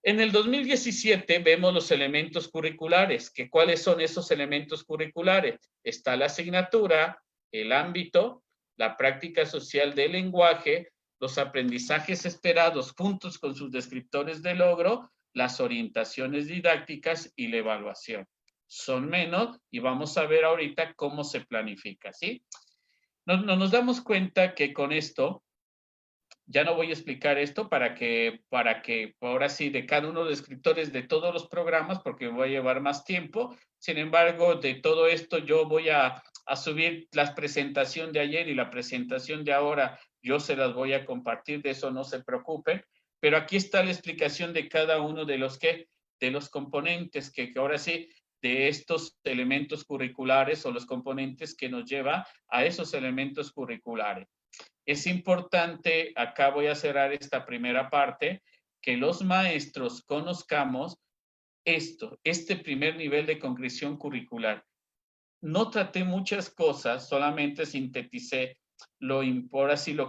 En el 2017 vemos los elementos curriculares, que ¿cuáles son esos elementos curriculares? Está la asignatura, el ámbito, la práctica social del lenguaje, los aprendizajes esperados juntos con sus descriptores de logro, las orientaciones didácticas y la evaluación. Son menos y vamos a ver ahorita cómo se planifica, ¿sí? Nos damos cuenta que con esto, ya no voy a explicar esto para que ahora sí de cada uno de los descriptores de todos los programas, porque voy a llevar más tiempo. Sin embargo, de todo esto yo voy a a subir la presentación de ayer y la presentación de ahora, yo se las voy a compartir, de eso no se preocupen, pero aquí está la explicación de cada uno de los componentes que ahora sí, de estos elementos curriculares o los componentes que nos lleva a esos elementos curriculares. Es importante, acá voy a cerrar esta primera parte, que los maestros conozcamos este primer nivel de concreción curricular. No traté muchas cosas, solamente sinteticé lo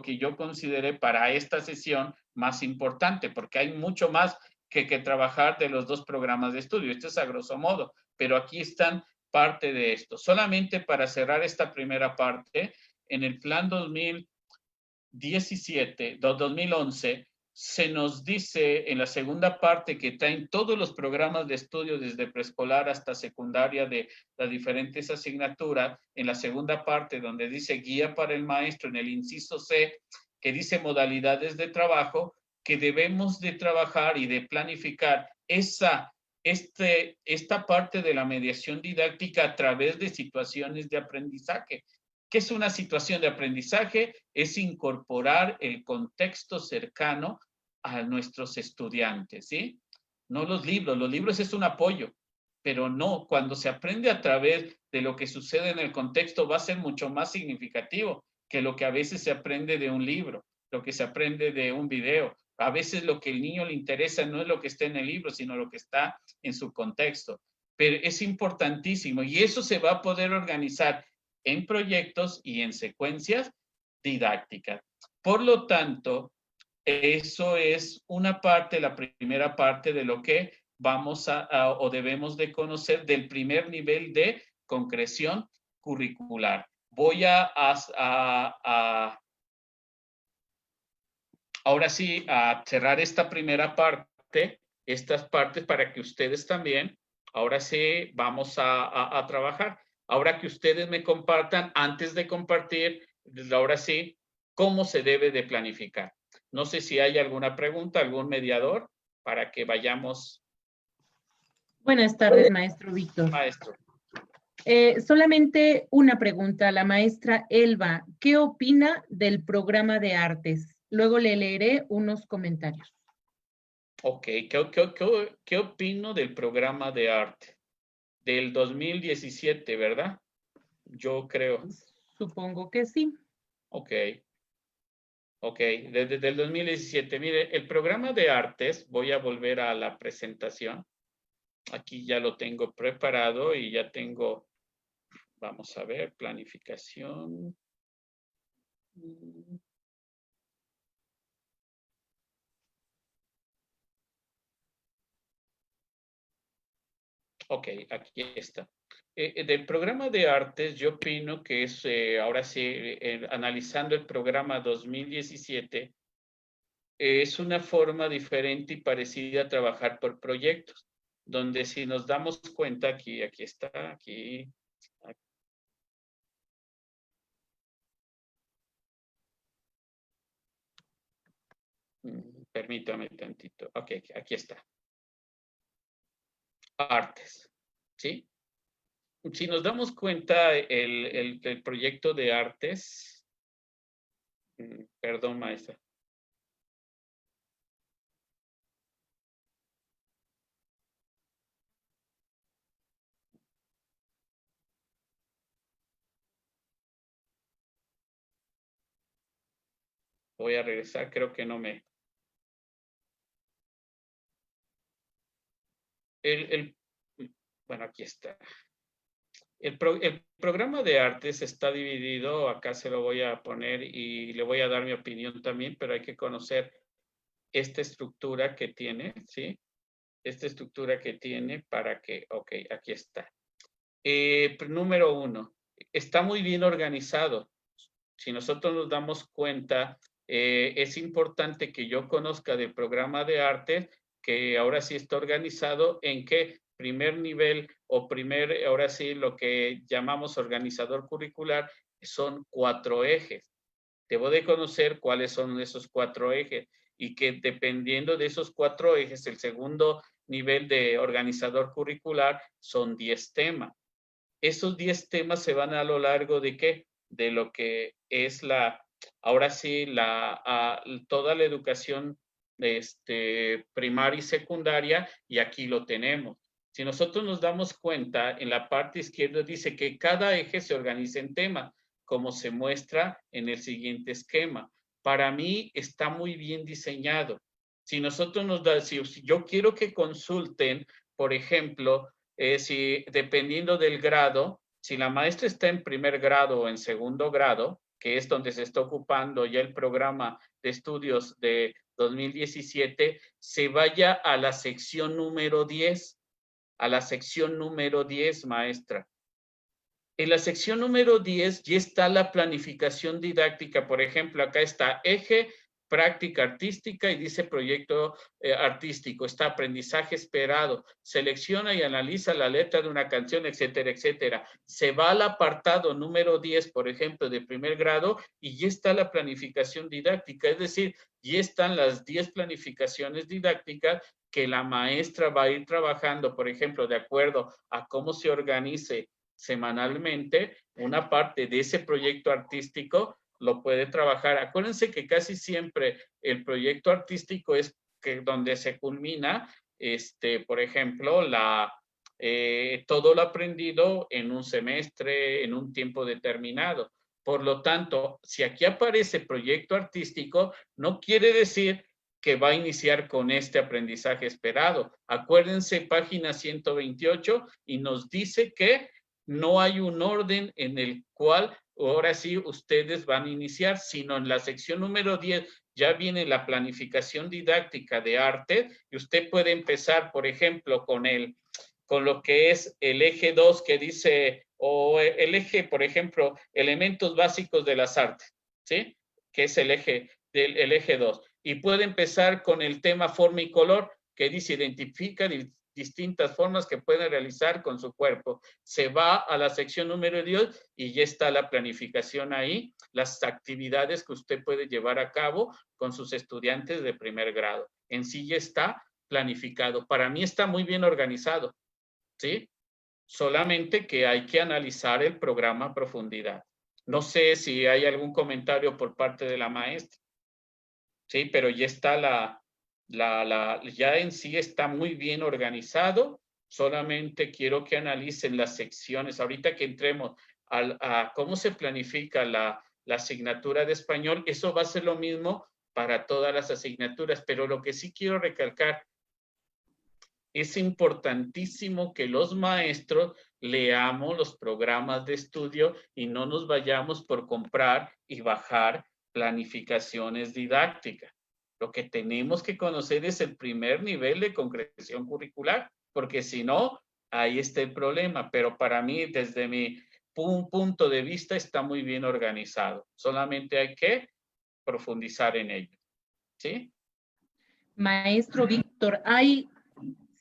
que yo consideré para esta sesión más importante, porque hay mucho más que trabajar de los dos programas de estudio. Esto es a grosso modo, pero aquí están parte de esto. Solamente para cerrar esta primera parte, en el plan 2011, se nos dice en la segunda parte que traen todos los programas de estudio desde preescolar hasta secundaria de las diferentes asignaturas. En la segunda parte, donde dice guía para el maestro, en el inciso C, que dice modalidades de trabajo, que debemos de trabajar y de planificar esta parte de la mediación didáctica a través de situaciones de aprendizaje. ¿Qué es una situación de aprendizaje? Es incorporar el contexto cercano a nuestros estudiantes, ¿sí? No los libros es un apoyo, pero no, cuando se aprende a través de lo que sucede en el contexto va a ser mucho más significativo que lo que a veces se aprende de un libro, lo que se aprende de un video. A veces lo que el niño le interesa no es lo que está en el libro, sino lo que está en su contexto. Pero es importantísimo y eso se va a poder organizar en proyectos y en secuencias didácticas. Por lo tanto, eso es una parte, la primera parte de lo que vamos o debemos de conocer del primer nivel de concreción curricular. Voy ahora sí a cerrar esta primera parte, estas partes para que ustedes también, ahora sí vamos a trabajar. Ahora que ustedes me compartan, antes de compartir, ahora sí, cómo se debe de planificar. No sé si hay alguna pregunta, algún mediador, para que vayamos. Buenas tardes, maestro Víctor. Maestro. Solamente una pregunta. La maestra Elba, ¿qué opina del programa de artes? Luego le leeré unos comentarios. Ok, ¿qué opino del programa de arte? Del 2017, ¿verdad? Yo creo. Supongo que sí. Ok. Ok, desde el 2017. Mire, el programa de artes, voy a volver a la presentación. Aquí ya lo tengo preparado y ya tengo, vamos a ver, planificación. Ok, aquí está. Del programa de artes, yo opino que es, ahora sí, analizando el programa 2017, es una forma diferente y parecida a trabajar por proyectos, donde si nos damos cuenta, aquí está, aquí. Permítame tantito. Ok, aquí está. Artes, ¿sí? Si nos damos cuenta, el proyecto de artes, perdón, maestra. Voy a regresar, creo que no me... Bueno, aquí está. El programa de artes está dividido, acá se lo voy a poner y le voy a dar mi opinión también, pero hay que conocer esta estructura que tiene, ¿sí? Esta estructura que tiene para que, ok, aquí está. Número 1, está muy bien organizado. Si nosotros nos damos cuenta, es importante que yo conozca del programa de arte, que ahora sí está organizado en que primer nivel o ahora sí lo que llamamos organizador curricular son 4 ejes. Debo de conocer cuáles son esos 4 ejes y que dependiendo de esos 4 ejes, el segundo nivel de organizador curricular son 10 temas. Esos 10 temas se van a lo largo de ¿qué? De lo que es ahora sí, toda la educación primaria y secundaria, y aquí lo tenemos. Si nosotros nos damos cuenta, en la parte izquierda dice que cada eje se organiza en tema, como se muestra en el siguiente esquema. Para mí está muy bien diseñado. Si nosotros si yo quiero que consulten, por ejemplo, si dependiendo del grado, si la maestra está en primer grado o en segundo grado, que es donde se está ocupando ya el programa de estudios de 2017, se vaya a la sección número 10, a la sección número 10, maestra. En la sección número 10 ya está la planificación didáctica. Por ejemplo, acá está eje, práctica artística y dice proyecto artístico. Está aprendizaje esperado. Selecciona y analiza la letra de una canción, etcétera, etcétera. Se va al apartado número 10, por ejemplo, de primer grado y ya está la planificación didáctica. Es decir, ya están las 10 planificaciones didácticas que la maestra va a ir trabajando, por ejemplo, de acuerdo a cómo se organice semanalmente, una parte de ese proyecto artístico lo puede trabajar. Acuérdense que casi siempre el proyecto artístico es donde se culmina, por ejemplo, todo lo aprendido en un semestre, en un tiempo determinado. Por lo tanto, si aquí aparece proyecto artístico, no quiere decir que va a iniciar con este aprendizaje esperado. Acuérdense, página 128, y nos dice que no hay un orden en el cual ahora sí ustedes van a iniciar, sino en la sección número 10 ya viene la planificación didáctica de arte y usted puede empezar, por ejemplo, con lo que es el eje 2 que dice, o el eje, por ejemplo, elementos básicos de las artes, ¿sí? Que es el eje 2. Y puede empezar con el tema forma y color, que dice identifica distintas formas que pueden realizar con su cuerpo. Se va a la sección número 10 y ya está la planificación ahí, las actividades que usted puede llevar a cabo con sus estudiantes de primer grado. En sí ya está planificado. Para mí está muy bien organizado, ¿sí? Solamente que hay que analizar el programa a profundidad. No sé si hay algún comentario por parte de la maestra. Sí, pero ya está ya en sí está muy bien organizado. Solamente quiero que analicen las secciones. Ahorita que entremos a cómo se planifica la asignatura de español, eso va a ser lo mismo para todas las asignaturas. Pero lo que sí quiero recalcar, es importantísimo que los maestros leamos los programas de estudio y no nos vayamos por comprar y bajar planificaciones didácticas. Lo que tenemos que conocer es el primer nivel de concreción curricular, porque si no, ahí está el problema. Pero para mí, desde mi punto de vista, está muy bien organizado. Solamente hay que profundizar en ello. ¿Sí? Maestro Víctor, hay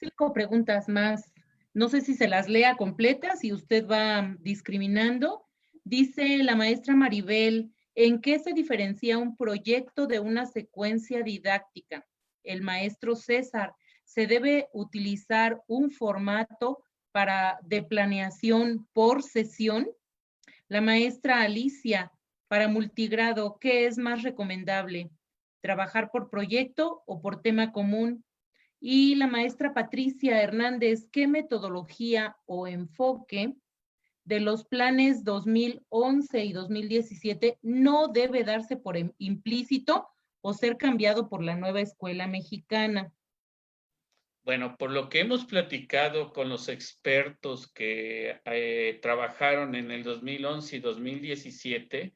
5 preguntas más. No sé si se las lea completas, si usted va discriminando. Dice la maestra Maribel, ¿en qué se diferencia un proyecto de una secuencia didáctica? El maestro César, ¿se debe utilizar un formato de planeación por sesión? La maestra Alicia, para multigrado, ¿qué es más recomendable? ¿Trabajar por proyecto o por tema común? Y la maestra Patricia Hernández, ¿qué metodología o enfoque de los planes 2011 y 2017 no debe darse por implícito o ser cambiado por la nueva escuela mexicana? Bueno, por lo que hemos platicado con los expertos que trabajaron en el 2011 y 2017,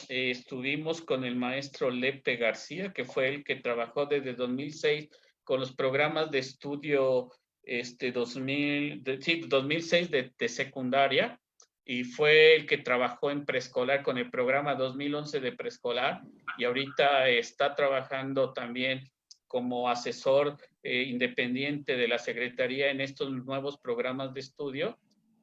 estuvimos con el maestro Lepe García, que fue el que trabajó desde 2006 con los programas de estudio 2006 de secundaria, y fue el que trabajó en preescolar con el programa 2011 de preescolar, y ahorita está trabajando también como asesor independiente de la Secretaría en estos nuevos programas de estudio.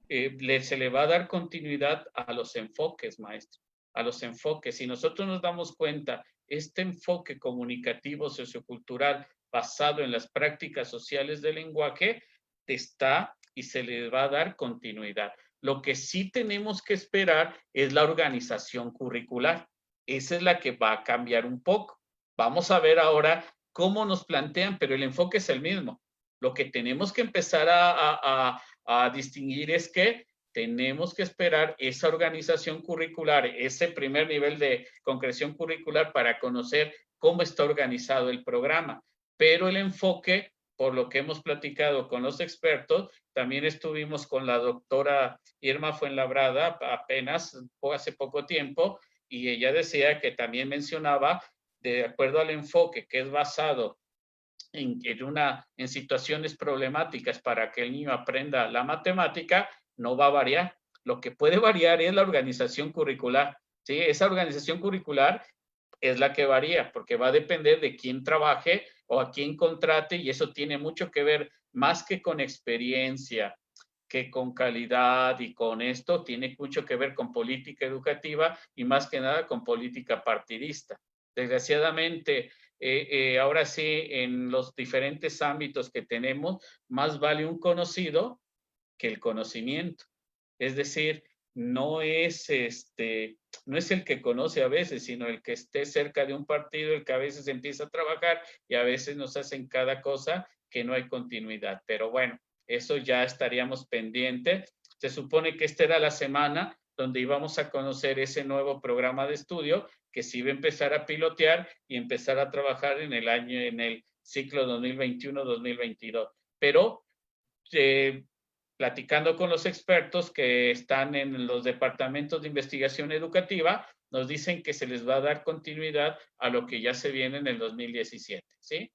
Se le va a dar continuidad a los enfoques, maestro, a los enfoques. Si nosotros nos damos cuenta, este enfoque comunicativo sociocultural basado en las prácticas sociales del lenguaje está y se le va a dar continuidad. Lo que sí tenemos que esperar es la organización curricular. Esa es la que va a cambiar un poco. Vamos a ver ahora cómo nos plantean, pero el enfoque es el mismo. Lo que tenemos que empezar a distinguir es que tenemos que esperar esa organización curricular, ese primer nivel de concreción curricular para conocer cómo está organizado el programa. Pero el enfoque, por lo que hemos platicado con los expertos, también estuvimos con la doctora Irma Fuenlabrada apenas hace poco tiempo, y ella decía que también mencionaba, de acuerdo al enfoque que es basado en situaciones problemáticas para que el niño aprenda la matemática, no va a variar. Lo que puede variar es la organización curricular. ¿Sí? Esa organización curricular es la que varía, porque va a depender de quién trabaje o a quién contrate, y eso tiene mucho que ver, más que con experiencia, que con calidad y con esto, tiene mucho que ver con política educativa y más que nada con política partidista. Desgraciadamente, ahora sí, en los diferentes ámbitos que tenemos, más vale un conocido que el conocimiento. Es decir, no es el que conoce a veces, sino el que esté cerca de un partido, el que a veces empieza a trabajar y a veces nos hacen cada cosa que no hay continuidad. Pero bueno, eso ya estaríamos pendientes. Se supone que esta era la semana donde íbamos a conocer ese nuevo programa de estudio que se iba a empezar a pilotear y empezar a trabajar en el ciclo 2021-2022. Pero platicando con los expertos que están en los departamentos de investigación educativa, nos dicen que se les va a dar continuidad a lo que ya se viene en el 2017, ¿sí?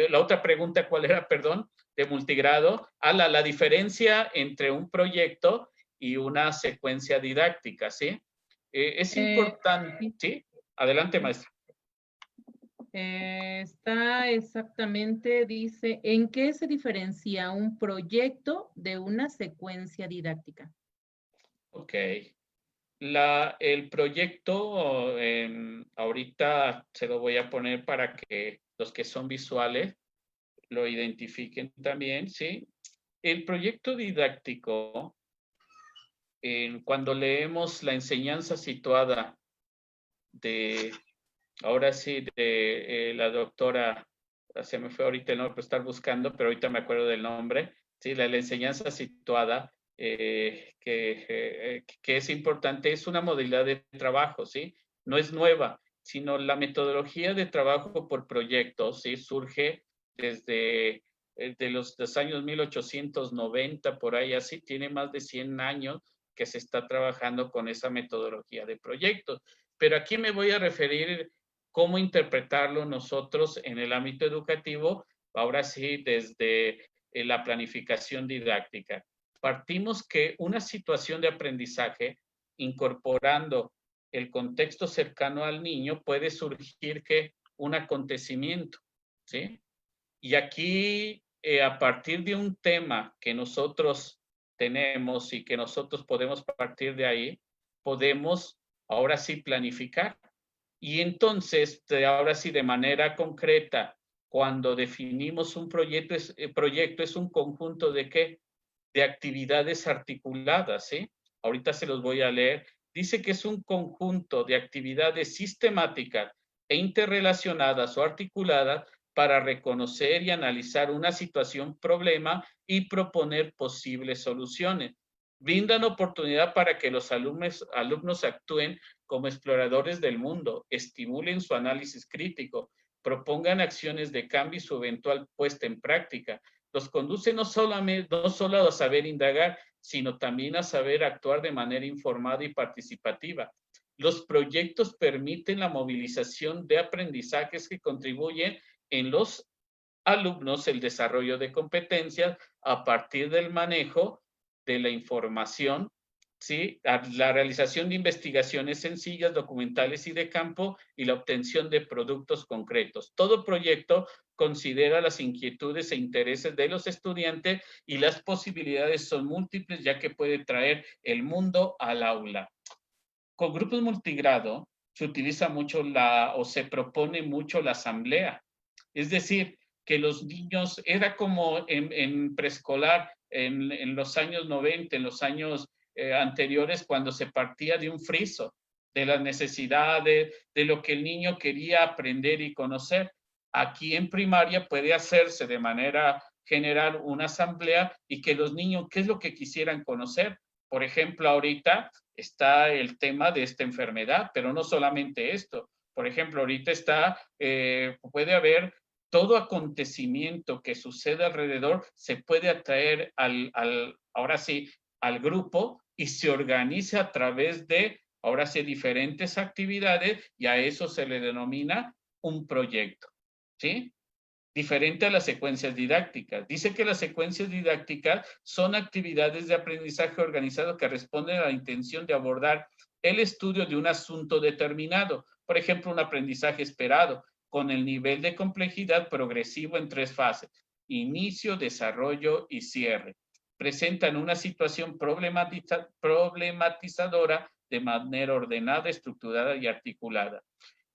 La otra pregunta, ¿cuál era, perdón? De multigrado. La diferencia entre un proyecto y una secuencia didáctica, ¿sí? Es importante, ¿sí? Adelante, maestra. Está exactamente, dice, ¿en qué se diferencia un proyecto de una secuencia didáctica? Ok. El proyecto, ahorita se lo voy a poner para que los que son visuales lo identifiquen también, ¿sí? El proyecto didáctico, cuando leemos la enseñanza situada ahora sí, de la doctora, se me fue ahorita el nombre por estar buscando, pero ahorita me acuerdo del nombre, ¿sí? La enseñanza situada, que es importante, es una modalidad de trabajo, ¿sí? No es nueva, sino la metodología de trabajo por proyectos, ¿sí? Surge desde de los años 1890, por ahí así, tiene más de 100 años que se está trabajando con esa metodología de proyectos. Pero aquí me voy a referir cómo interpretarlo nosotros en el ámbito educativo, ahora sí, desde la planificación didáctica. Partimos que una situación de aprendizaje, incorporando el contexto cercano al niño, puede surgir que un acontecimiento, ¿sí? Y aquí, a partir de un tema que nosotros tenemos y que nosotros podemos partir de ahí, podemos ahora sí planificar. Y entonces, ahora sí, de manera concreta, cuando definimos un proyecto es un conjunto de ¿qué? De actividades articuladas, ¿sí? Ahorita se los voy a leer. Dice que es un conjunto de actividades sistemáticas e interrelacionadas o articuladas para reconocer y analizar una situación, problema y proponer posibles soluciones. Brindan oportunidad para que los alumnos actúen como exploradores del mundo, estimulen su análisis crítico, propongan acciones de cambio y su eventual puesta en práctica. Los conduce no solo a saber indagar, sino también a saber actuar de manera informada y participativa. Los proyectos permiten la movilización de aprendizajes que contribuyen en los alumnos el desarrollo de competencias a partir del manejo de la información, ¿sí? La realización de investigaciones sencillas, documentales y de campo y la obtención de productos concretos. Todo proyecto considera las inquietudes e intereses de los estudiantes y las posibilidades son múltiples, ya que puede traer el mundo al aula. Con grupos multigrado se utiliza mucho o se propone mucho la asamblea. Es decir, que los niños, era como en preescolar, en los años 90, en los años anteriores cuando se partía de un friso, de las necesidades, de lo que el niño quería aprender y conocer. Aquí en primaria puede hacerse de manera general una asamblea y que los niños, ¿qué es lo que quisieran conocer? Por ejemplo, ahorita está el tema de esta enfermedad, pero no solamente esto. Por ejemplo, ahorita está, puede haber todo acontecimiento que sucede alrededor, se puede atraer ahora sí, al grupo y se organiza a través de, ahora sí, diferentes actividades y a eso se le denomina un proyecto, ¿sí? Diferente a las secuencias didácticas. Dice que las secuencias didácticas son actividades de aprendizaje organizado que responden a la intención de abordar el estudio de un asunto determinado. Por ejemplo, un aprendizaje esperado con el nivel de complejidad progresivo en 3 fases: inicio, desarrollo y cierre. Presentan una situación problematizadora de manera ordenada, estructurada y articulada.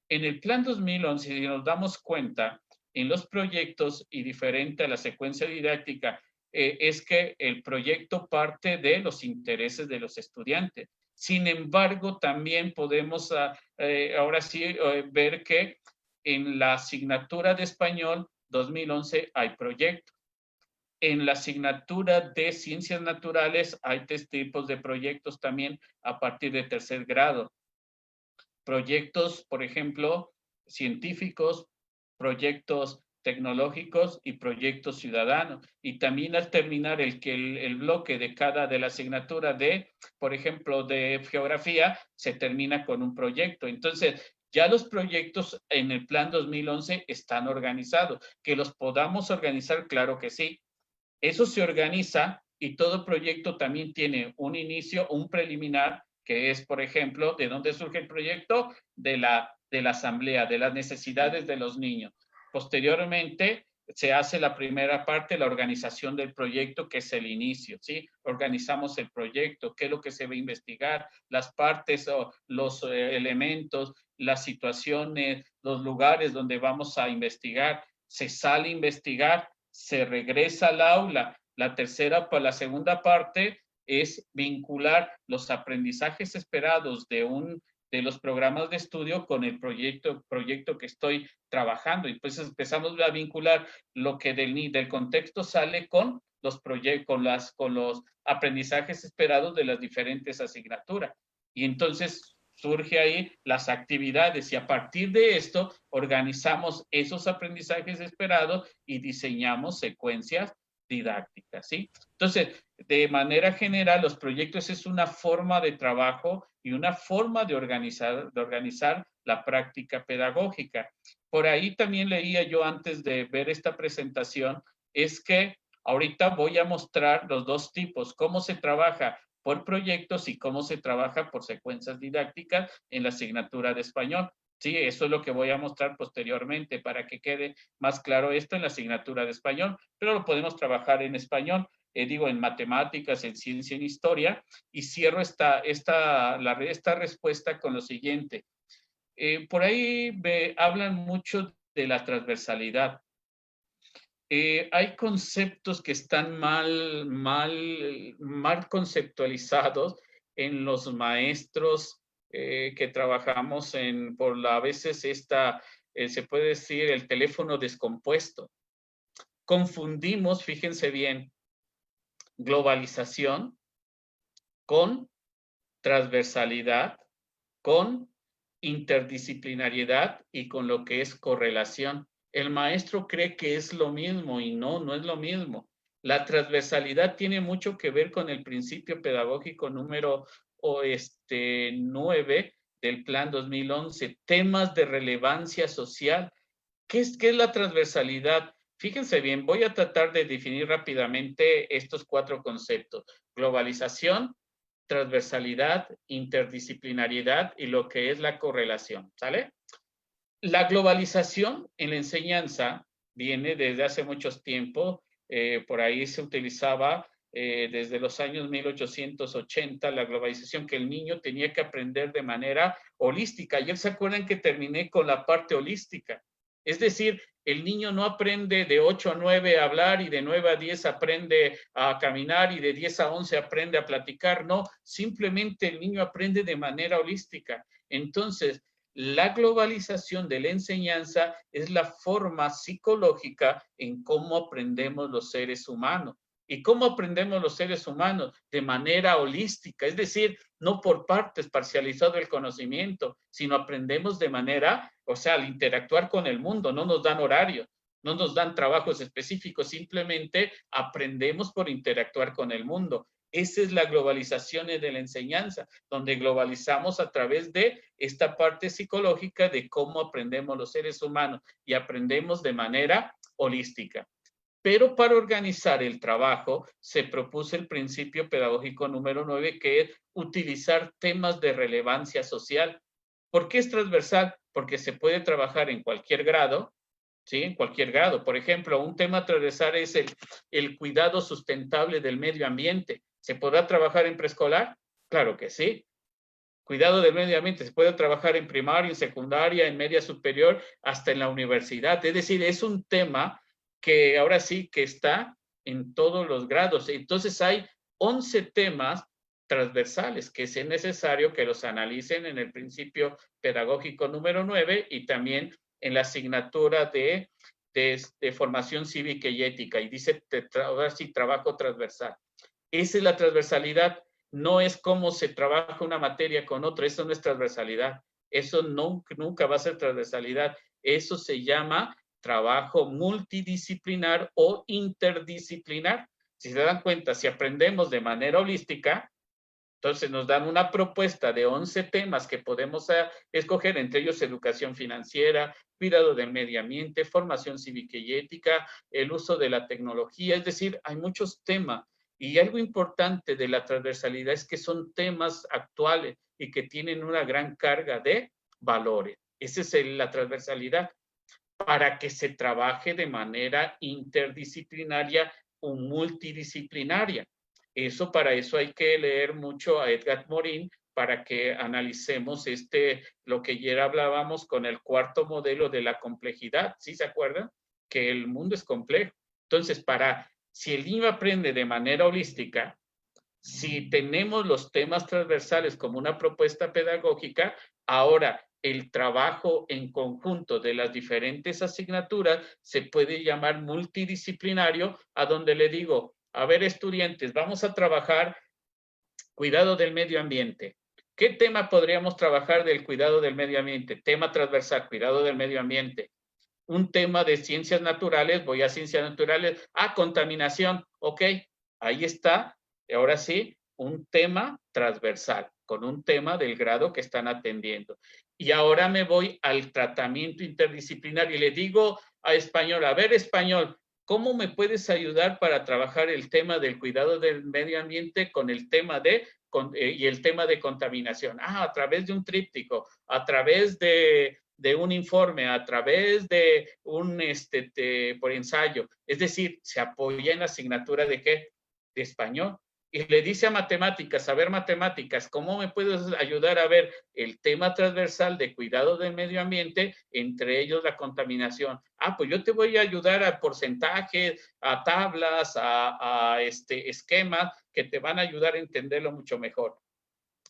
En el Plan 2011, si nos damos cuenta, en los proyectos, y diferente a la secuencia didáctica, es que el proyecto parte de los intereses de los estudiantes. Sin embargo, también podemos ahora sí ver que en la asignatura de español 2011 hay proyecto. En la asignatura de ciencias naturales hay 3 tipos de proyectos también a partir de 3er grado. Proyectos, por ejemplo, científicos, proyectos tecnológicos y proyectos ciudadanos. Y también al terminar el bloque de cada de la asignatura de, por ejemplo, de geografía, se termina con un proyecto. Entonces, ya los proyectos en el Plan 2011 están organizados. Que los podamos organizar, claro que sí. Eso se organiza y todo proyecto también tiene un inicio, un preliminar, que es, por ejemplo, ¿de dónde surge el proyecto? De la asamblea, de las necesidades de los niños. Posteriormente, se hace la primera parte, la organización del proyecto, que es el inicio, ¿sí? Organizamos el proyecto, qué es lo que se va a investigar, las partes o los elementos, las situaciones, los lugares donde vamos a investigar. Se sale a investigar, se regresa al aula. La segunda parte es vincular los aprendizajes esperados de los programas de estudio con el proyecto que estoy trabajando. Y pues empezamos a vincular lo que del contexto sale con los con los aprendizajes esperados de las diferentes asignaturas. Y entonces surge ahí las actividades y a partir de esto organizamos esos aprendizajes esperados y diseñamos secuencias didácticas, ¿sí? Entonces, de manera general, los proyectos es una forma de trabajo y una forma de organizar la práctica pedagógica. Por ahí también leía yo antes de ver esta presentación, es que ahorita voy a mostrar los 2 tipos, cómo se trabaja por proyectos y cómo se trabaja por secuencias didácticas en la asignatura de español. Sí, eso es lo que voy a mostrar posteriormente para que quede más claro esto en la asignatura de español, pero lo podemos trabajar en español, en matemáticas, en ciencia, en historia, y cierro esta respuesta con lo siguiente. Por ahí hablan mucho de la transversalidad. Hay conceptos que están mal conceptualizados en los maestros que trabajamos a veces se puede decir el teléfono descompuesto. Confundimos, fíjense bien, globalización con transversalidad, con interdisciplinariedad y con lo que es correlación. El maestro cree que es lo mismo y no es lo mismo. La transversalidad tiene mucho que ver con el principio pedagógico número 9 del Plan 2011, temas de relevancia social. ¿Qué es la transversalidad? Fíjense bien, voy a tratar de definir rápidamente estos 4 conceptos: globalización, transversalidad, interdisciplinariedad y lo que es la correlación, ¿sale? La globalización en la enseñanza viene desde hace mucho tiempo, por ahí se utilizaba desde los años 1880 la globalización, que el niño tenía que aprender de manera holística. ¿Ya se acuerdan que terminé con la parte holística? Es decir, El niño no aprende de 8 a 9 a hablar y de 9 a 10 aprende a caminar y de 10 a 11 aprende a platicar. No, simplemente el niño aprende de manera holística. Entonces, la globalización de la enseñanza es la forma psicológica en cómo aprendemos los seres humanos. ¿Y cómo aprendemos los seres humanos? De manera holística, es decir, no por partes, parcializado el conocimiento, sino aprendemos de manera, o sea, al interactuar con el mundo, no nos dan horario, no nos dan trabajos específicos, simplemente aprendemos por interactuar con el mundo. Esa es la globalización de la enseñanza, donde globalizamos a través de esta parte psicológica de cómo aprendemos los seres humanos y aprendemos de manera holística. Pero para organizar el trabajo se propuso el principio pedagógico número 9, que es utilizar temas de relevancia social. ¿Por qué es transversal? Porque se puede trabajar en cualquier grado, ¿sí? En cualquier grado. Por ejemplo, un tema transversal es el cuidado sustentable del medio ambiente. ¿Se podrá trabajar en preescolar? Claro que sí. Cuidado del medio ambiente, se puede trabajar en primaria, en secundaria, en media superior, hasta en la universidad. Es decir, es un tema que ahora sí que está en todos los grados. Entonces hay 11 temas transversales que es necesario que los analicen en el principio pedagógico número 9 y también en la asignatura de formación cívica y ética. Y dice, ahora sí, trabajo transversal. Esa es la transversalidad. No es cómo se trabaja una materia con otra, eso no es transversalidad. Eso nunca va a ser transversalidad. Eso se llama trabajo multidisciplinar o interdisciplinar. Si se dan cuenta, si aprendemos de manera holística, entonces nos dan una propuesta de 11 temas que podemos escoger, entre ellos educación financiera, cuidado del medio ambiente, formación cívica y ética, el uso de la tecnología, es decir, hay muchos temas. Y algo importante de la transversalidad es que son temas actuales y que tienen una gran carga de valores. Esa es la transversalidad, para que se trabaje de manera interdisciplinaria o multidisciplinaria. Para eso hay que leer mucho a Edgar Morin para que analicemos lo que ayer hablábamos con el cuarto modelo de la complejidad. ¿Sí se acuerdan? Que el mundo es complejo. Entonces, si el niño aprende de manera holística, si tenemos los temas transversales como una propuesta pedagógica, ahora el trabajo en conjunto de las diferentes asignaturas se puede llamar multidisciplinario, a donde le digo, a ver, estudiantes, vamos a trabajar cuidado del medio ambiente. ¿Qué tema podríamos trabajar del cuidado del medio ambiente? Tema transversal, cuidado del medio ambiente. Un tema de ciencias naturales, voy a ciencias naturales. Contaminación, ok, ahí está. Ahora sí, un tema transversal, con un tema del grado que están atendiendo. Y ahora me voy al tratamiento interdisciplinario y le digo a español, a ver, español, ¿cómo me puedes ayudar para trabajar el tema del cuidado del medio ambiente con el tema y el tema de contaminación? A través de un tríptico, a través de un informe, a través de por ensayo. Es decir, se apoya en la asignatura de ¿qué? De español. Y le dice a matemáticas, a ver matemáticas, ¿cómo me puedes ayudar a ver el tema transversal de cuidado del medio ambiente, entre ellos la contaminación? Pues yo te voy a ayudar a porcentajes, a tablas, a esquemas que te van a ayudar a entenderlo mucho mejor.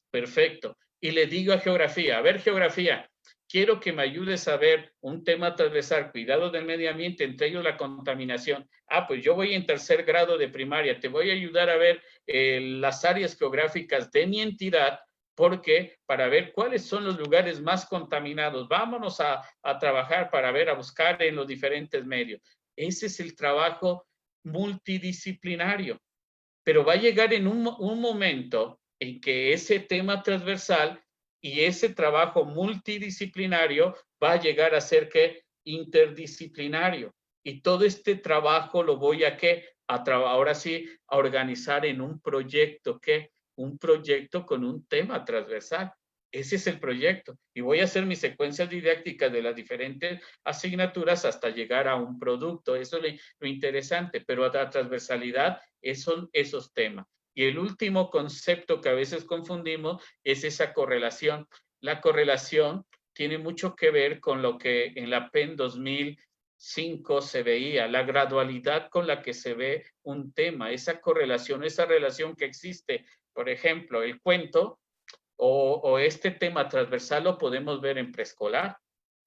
Perfecto. Y le digo a geografía, a ver geografía, quiero que me ayudes a ver un tema transversal, cuidado del medio ambiente, entre ellos la contaminación. Pues yo voy en tercer grado de primaria, te voy a ayudar a ver las áreas geográficas de mi entidad, porque para ver cuáles son los lugares más contaminados, vámonos a trabajar para ver, a buscar en los diferentes medios. Ese es el trabajo multidisciplinario, pero va a llegar en un momento en que ese tema transversal y ese trabajo multidisciplinario va a llegar a ser ¿qué? Interdisciplinario. Y todo este trabajo lo voy a ¿qué? Ahora sí, a organizar en un proyecto, ¿qué? Un proyecto con un tema transversal. Ese es el proyecto. Y voy a hacer mis secuencias didácticas de las diferentes asignaturas hasta llegar a un producto. Eso es lo interesante, pero a la transversalidad son esos temas. Y el último concepto que a veces confundimos es esa correlación. La correlación tiene mucho que ver con lo que en la PEN 5 se veía, la gradualidad con la que se ve un tema, esa correlación, esa relación que existe. Por ejemplo, el cuento o este tema transversal lo podemos ver en preescolar,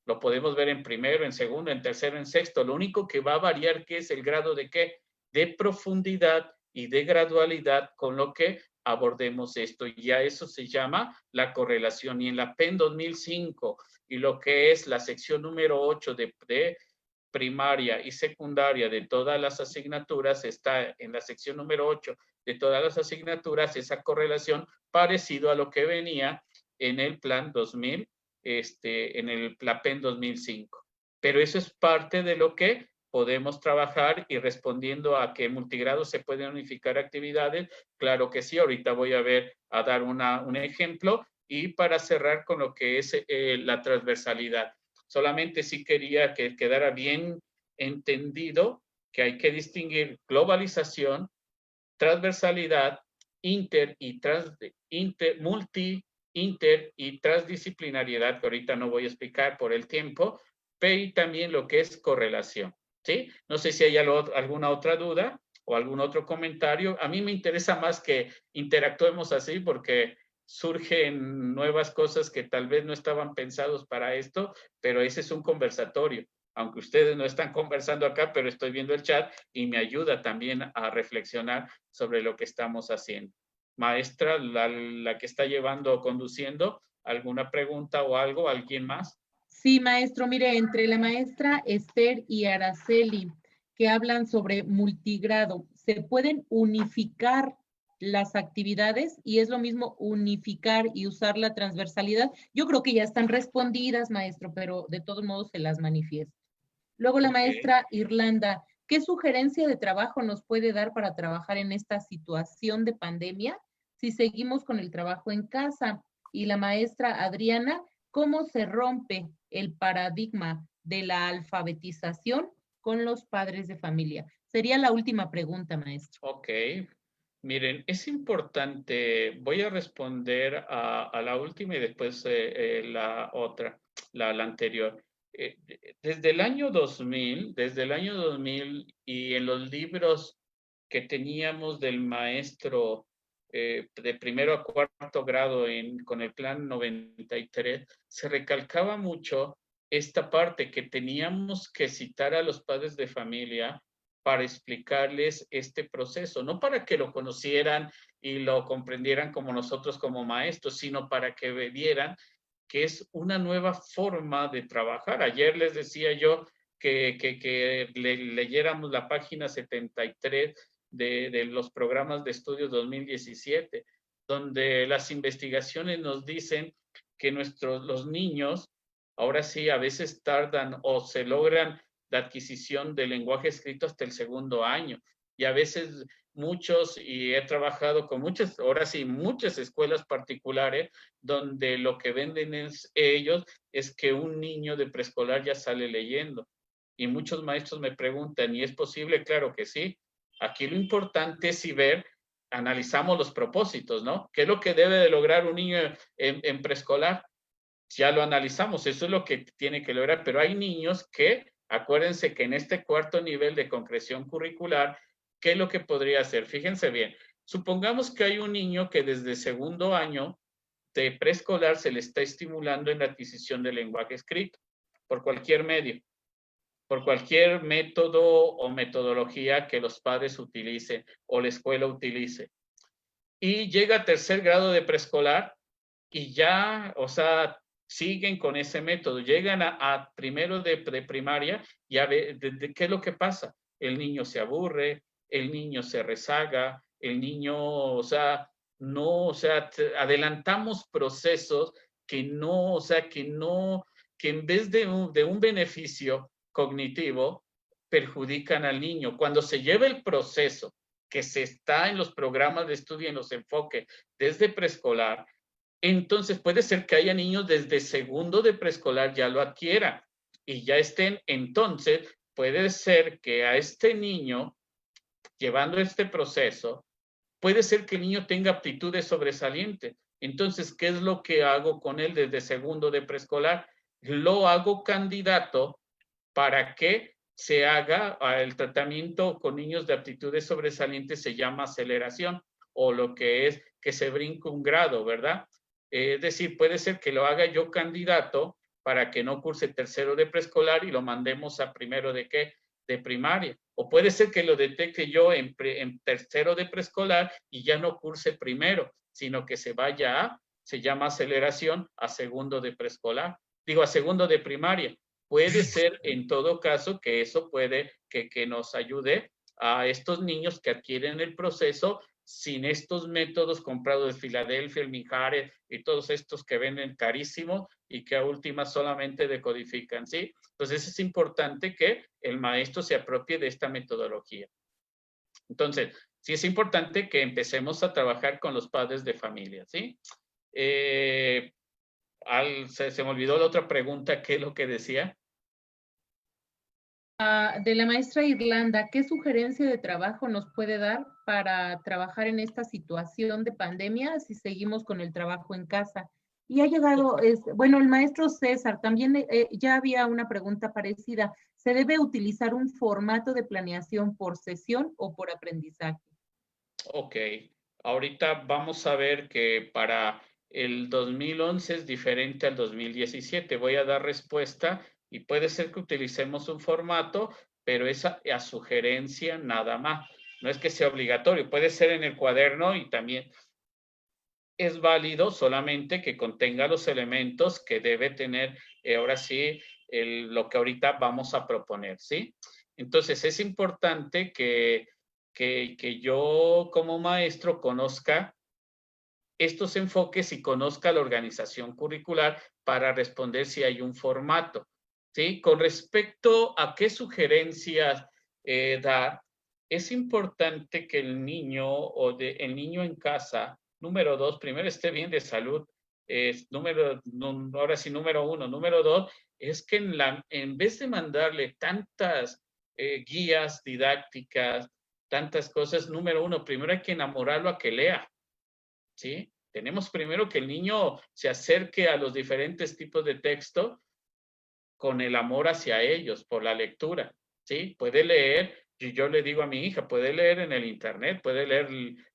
lo podemos ver en primero, en segundo, en tercero, en sexto. Lo único que va a variar ¿qué es el grado de qué? De profundidad y de gradualidad con lo que abordemos esto. Y ya eso se llama la correlación. Y en la PEN 2005 y lo que es la sección número 8 de primaria y secundaria de todas las asignaturas, está en la sección número 8 de todas las asignaturas, esa correlación parecido a lo que venía en el plan 2000, en el PLAPEN 2005. Pero eso es parte de lo que podemos trabajar y respondiendo a que en multigrado se pueden unificar actividades, claro que sí, ahorita voy a dar un ejemplo y para cerrar con lo que es la transversalidad. Solamente sí quería que quedara bien entendido que hay que distinguir globalización, transversalidad, inter y transdisciplinariedad, que ahorita no voy a explicar por el tiempo, pero y también lo que es correlación, ¿sí? No sé si hay alguna otra duda o algún otro comentario. A mí me interesa más que interactuemos así porque surgen nuevas cosas que tal vez no estaban pensados para esto, pero ese es un conversatorio. Aunque ustedes no están conversando acá, pero estoy viendo el chat y me ayuda también a reflexionar sobre lo que estamos haciendo. Maestra, la que está llevando o conduciendo, ¿alguna pregunta o algo? ¿Alguien más? Sí, maestro, mire, entre la maestra Esther y Araceli, que hablan sobre multigrado, ¿se pueden unificar las actividades? Y es lo mismo unificar y usar la transversalidad. Yo creo que ya están respondidas, maestro, pero de todos modos se las manifiesto. Luego la maestra Irlanda, ¿qué sugerencia de trabajo nos puede dar para trabajar en esta situación de pandemia si seguimos con el trabajo en casa? Y la maestra Adriana, ¿cómo se rompe el paradigma de la alfabetización con los padres de familia? Sería la última pregunta, maestro. Ok. Miren, es importante, voy a responder a la última y después la otra, la anterior. Desde el año 2000 y en los libros que teníamos del maestro de primero a cuarto grado con el plan 93, se recalcaba mucho esta parte que teníamos que citar a los padres de familia para explicarles este proceso, no para que lo conocieran y lo comprendieran como nosotros como maestros, sino para que vieran que es una nueva forma de trabajar. Ayer les decía yo que leyéramos la página 73 de los programas de estudios 2017, donde las investigaciones nos dicen que los niños, ahora sí, a veces tardan o se logran la adquisición del lenguaje escrito hasta el segundo año. Y a veces muchos, y he trabajado con muchas, ahora sí, muchas escuelas particulares, donde lo que venden ellos es que un niño de preescolar ya sale leyendo. Y muchos maestros me preguntan, ¿y es posible? Claro que sí. Aquí lo importante es analizamos los propósitos, ¿no? ¿Qué es lo que debe de lograr un niño en preescolar? Ya lo analizamos, eso es lo que tiene que lograr, pero hay niños que, acuérdense que en este cuarto nivel de concreción curricular, ¿qué es lo que podría hacer? Fíjense bien, supongamos que hay un niño que desde segundo año de preescolar se le está estimulando en la adquisición del lenguaje escrito, por cualquier medio, por cualquier método o metodología que los padres utilicen o la escuela utilice. Y llega a tercer grado de preescolar y ya, o sea, siguen con ese método, llegan a primero de primaria y a ver, ¿qué es lo que pasa? El niño se aburre, el niño se rezaga, el niño, o sea, no, o sea, adelantamos procesos que no, o sea, que en vez de un beneficio cognitivo, perjudican al niño. Cuando se lleva el proceso que se está en los programas de estudio, en los enfoques desde preescolar, entonces puede ser que haya niños desde segundo de preescolar ya lo adquieran y ya estén, entonces puede ser que a este niño, llevando este proceso, puede ser que el niño tenga aptitudes sobresalientes. Entonces, ¿qué es lo que hago con él desde segundo de preescolar? Lo hago candidato para que se haga el tratamiento con niños de aptitudes sobresalientes, se llama aceleración, o lo que es que se brinque un grado, ¿verdad? Es decir, puede ser que lo haga yo candidato para que no curse tercero de preescolar y lo mandemos a primero de ¿qué? De primaria. O puede ser que lo detecte yo en tercero de preescolar y ya no curse primero, sino que se vaya se llama aceleración, a segundo de preescolar. Digo, a segundo de primaria. Puede ser en todo caso que eso puede que nos ayude a estos niños que adquieren el proceso sin estos métodos comprados de Filadelfia, el Mijares y todos estos que venden carísimo y que a últimas solamente decodifican, ¿sí? Entonces es importante que el maestro se apropie de esta metodología. Entonces, sí es importante que empecemos a trabajar con los padres de familia, ¿sí? Se me olvidó la otra pregunta, ¿qué es lo que decía? De la maestra Irlanda, ¿qué sugerencia de trabajo nos puede dar para trabajar en esta situación de pandemia si seguimos con el trabajo en casa? Y ha llegado, bueno, el maestro César, también ya había una pregunta parecida. ¿Se debe utilizar un formato de planeación por sesión o por aprendizaje? Ok, ahorita vamos a ver que para el 2011 es diferente al 2017. Voy a dar respuesta y puede ser que utilicemos un formato, pero es a sugerencia nada más. No es que sea obligatorio, puede ser en el cuaderno y también es válido solamente que contenga los elementos que debe tener, ahora sí, lo que ahorita vamos a proponer, ¿sí? Entonces es importante que yo como maestro conozca estos enfoques y conozca la organización curricular para responder si hay un formato, ¿sí? Con respecto a qué sugerencias dar, es importante que el niño el niño en casa, número 2, primero esté bien de salud, ahora sí, número 1. Número 2, es que en vez de mandarle tantas guías didácticas, tantas cosas, número 1, primero hay que enamorarlo a que lea, ¿sí? Tenemos primero que el niño se acerque a los diferentes tipos de texto con el amor hacia ellos, por la lectura, ¿sí? Puede leer, y yo le digo a mi hija, puede leer en el internet, puede leer,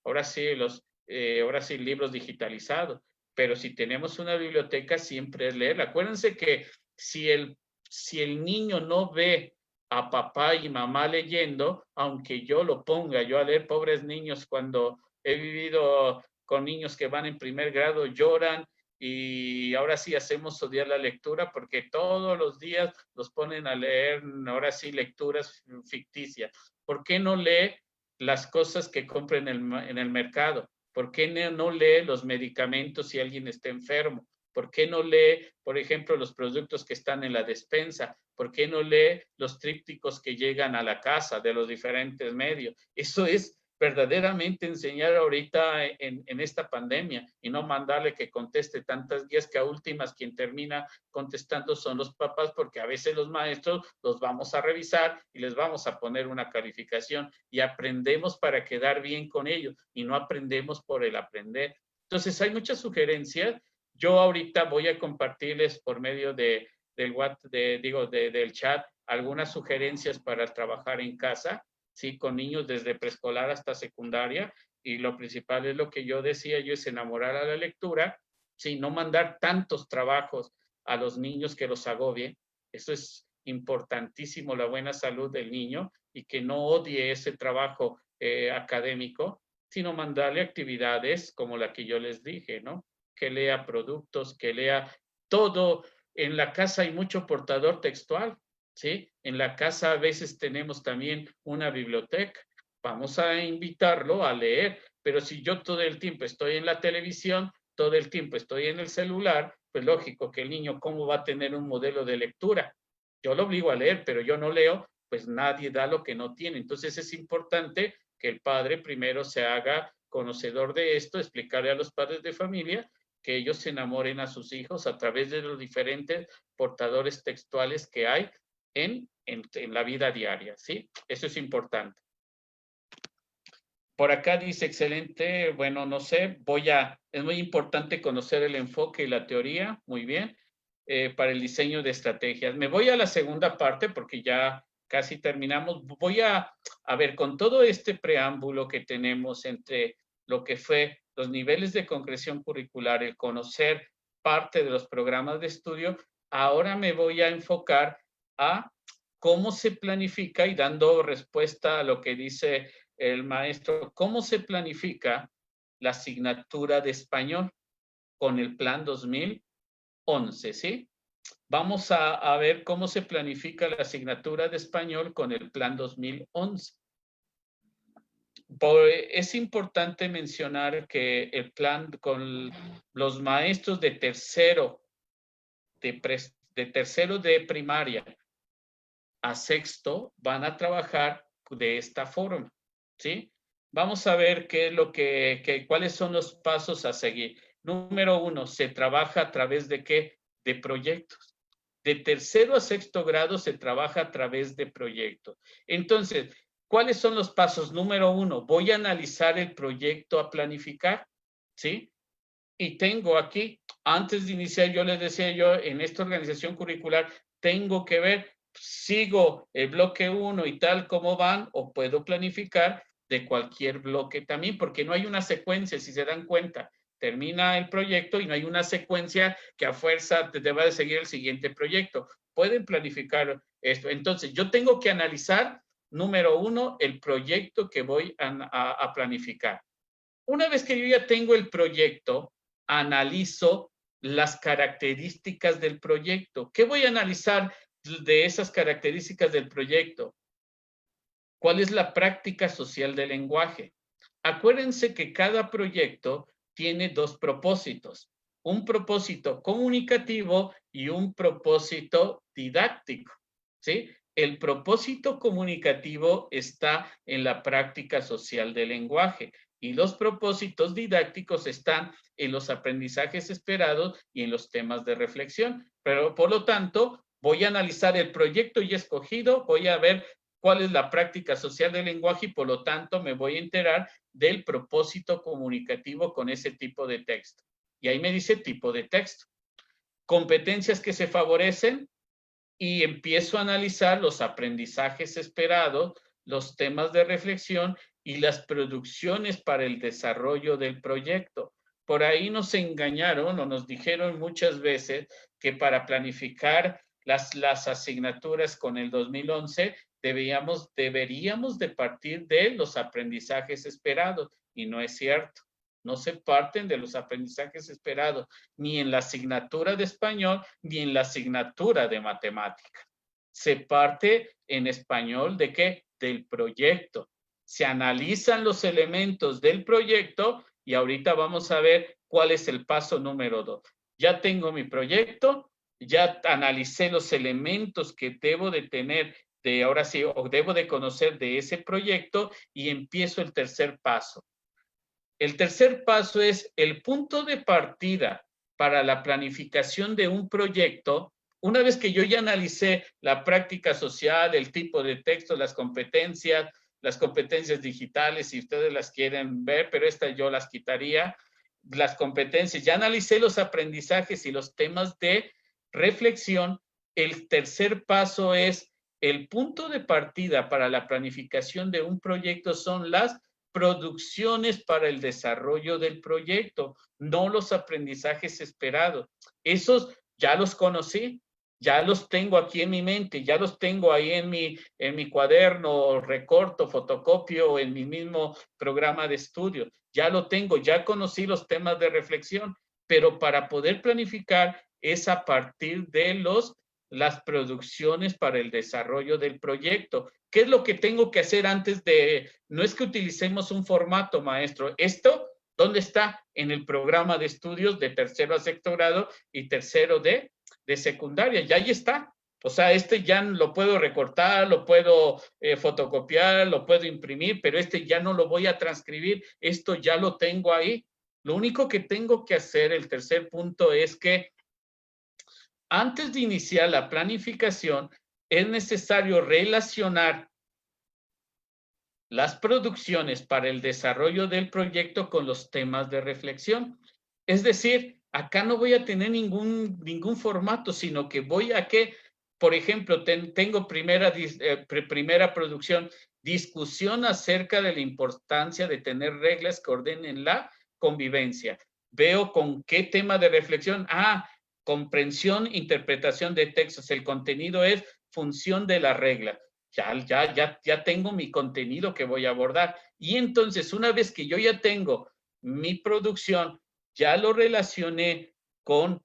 ahora sí, libros digitalizados, pero si tenemos una biblioteca, siempre es leer. Acuérdense que si el niño no ve a papá y mamá leyendo, aunque yo lo ponga yo a leer, pobres niños, cuando he vivido con niños que van en primer grado, lloran, y ahora sí hacemos odiar la lectura porque todos los días los ponen a leer, ahora sí, lecturas ficticias. ¿Por qué no lee las cosas que compra en el mercado? ¿Por qué no lee los medicamentos si alguien está enfermo? ¿Por qué no lee, por ejemplo, los productos que están en la despensa? ¿Por qué no lee los trípticos que llegan a la casa de los diferentes medios? Eso es verdaderamente enseñar ahorita en esta pandemia y no mandarle que conteste tantas guías que a últimas quien termina contestando son los papás, porque a veces los maestros los vamos a revisar y les vamos a poner una calificación y aprendemos para quedar bien con ellos y no aprendemos por el aprender. Entonces hay muchas sugerencias. Yo ahorita voy a compartirles por medio del chat algunas sugerencias para trabajar en casa, ¿sí? Con niños desde preescolar hasta secundaria, y lo principal es lo que yo decía, es enamorar a la lectura, ¿sí? No mandar tantos trabajos a los niños que los agobien. Eso es importantísimo, la buena salud del niño, y que no odie ese trabajo académico, sino mandarle actividades como la que yo les dije, ¿no? Que lea productos, que lea todo. En la casa hay mucho portador textual, ¿sí? En la casa a veces tenemos también una biblioteca. Vamos a invitarlo a leer, pero si yo todo el tiempo estoy en la televisión, todo el tiempo estoy en el celular, pues lógico que el niño, ¿cómo va a tener un modelo de lectura? Yo lo obligo a leer, pero yo no leo, pues nadie da lo que no tiene. Entonces es importante que el padre primero se haga conocedor de esto, explicarle a los padres de familia que ellos se enamoren a sus hijos a través de los diferentes portadores textuales que hay en la vida diaria, ¿sí? Eso es importante. Por acá dice, excelente, bueno, no sé, es muy importante conocer el enfoque y la teoría, muy bien, para el diseño de estrategias. Me voy a la segunda parte porque ya casi terminamos. Voy a ver, con todo este preámbulo que tenemos entre lo que fue los niveles de concreción curricular, el conocer parte de los programas de estudio, ahora me voy a enfocar a cómo se planifica, y dando respuesta a lo que dice el maestro, cómo se planifica la asignatura de español con el plan 2011, ¿sí? Vamos a ver cómo se planifica la asignatura de español con el plan 2011. Es importante mencionar que el plan con los maestros de tercero de primaria a sexto van a trabajar de esta forma, ¿sí? Vamos a ver qué es lo cuáles son los pasos a seguir. Número 1, se trabaja a través de ¿qué? De proyectos. De tercero a sexto grado se trabaja a través de proyectos. Entonces, ¿cuáles son los pasos? Número 1, voy a analizar el proyecto a planificar, ¿sí? Y tengo aquí, antes de iniciar, yo les decía en esta organización curricular, tengo que ver, sigo el bloque 1 y tal como van, o puedo planificar de cualquier bloque también, porque no hay una secuencia, si se dan cuenta. Termina el proyecto y no hay una secuencia que a fuerza te deba de seguir el siguiente proyecto. Pueden planificar esto. Entonces, yo tengo que analizar, número 1, el proyecto que voy a planificar. Una vez que yo ya tengo el proyecto, analizo las características del proyecto. ¿Qué voy a analizar de esas características del proyecto? ¿Cuál es la práctica social del lenguaje? Acuérdense que cada proyecto tiene dos propósitos, un propósito comunicativo y un propósito didáctico, ¿sí? El propósito comunicativo está en la práctica social del lenguaje y los propósitos didácticos están en los aprendizajes esperados y en los temas de reflexión. Pero, por lo tanto, voy a analizar el proyecto ya escogido, voy a ver cuál es la práctica social del lenguaje y, por lo tanto, me voy a enterar del propósito comunicativo con ese tipo de texto. Y ahí me dice tipo de texto. Competencias que se favorecen, y empiezo a analizar los aprendizajes esperados, los temas de reflexión y las producciones para el desarrollo del proyecto. Por ahí nos engañaron o nos dijeron muchas veces que para planificar las asignaturas con el 2011 deberíamos de partir de los aprendizajes esperados, y no es cierto. No se parten de los aprendizajes esperados, ni en la asignatura de español, ni en la asignatura de matemática. Se parte en español ¿de qué? Del proyecto. Se analizan los elementos del proyecto y ahorita vamos a ver cuál es el paso número 2. Ya tengo mi proyecto, ya analicé los elementos que debo de tener ahora sí, o debo de conocer de ese proyecto, y empiezo el tercer paso. El tercer paso es el punto de partida para la planificación de un proyecto. Una vez que yo ya analicé la práctica social, el tipo de texto, las competencias digitales, si ustedes las quieren ver, pero estas yo las quitaría, las competencias, ya analicé los aprendizajes y los temas de reflexión. El tercer paso es el punto de partida para la planificación de un proyecto son las producciones para el desarrollo del proyecto, no los aprendizajes esperados. Esos ya los conocí, ya los tengo aquí en mi mente, ya los tengo ahí en mi cuaderno, recorto, fotocopio, en mi mismo programa de estudio. Ya lo tengo, ya conocí los temas de reflexión, pero para poder planificar es a partir de las producciones para el desarrollo del proyecto. ¿Qué es lo que tengo que hacer antes de...? No es que utilicemos un formato, maestro. Esto, ¿dónde está? En el programa de estudios de tercero a sexto grado y tercero de secundaria. Ya ahí está. O sea, ya lo puedo recortar, lo puedo fotocopiar, lo puedo imprimir, pero ya no lo voy a transcribir. Esto ya lo tengo ahí. Lo único que tengo que hacer, el tercer punto, es que antes de iniciar la planificación, es necesario relacionar las producciones para el desarrollo del proyecto con los temas de reflexión. Es decir, acá no voy a tener ningún formato, sino que voy a por ejemplo, tengo primera producción, discusión acerca de la importancia de tener reglas que ordenen la convivencia. Veo con qué tema de reflexión. Comprensión, interpretación de textos. El contenido es función de la regla. Ya tengo mi contenido que voy a abordar. Y entonces, una vez que yo ya tengo mi producción, ya lo relacioné con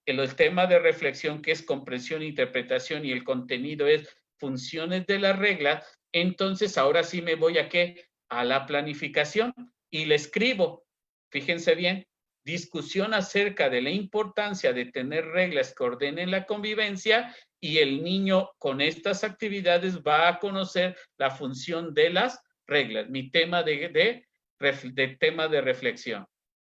el tema de reflexión, que es comprensión, interpretación, y el contenido es funciones de la regla, entonces ahora sí me voy a ¿qué? A la planificación y le escribo. Fíjense bien, discusión acerca de la importancia de tener reglas que ordenen la convivencia, y el niño con estas actividades va a conocer la función de las reglas, mi tema de tema de reflexión.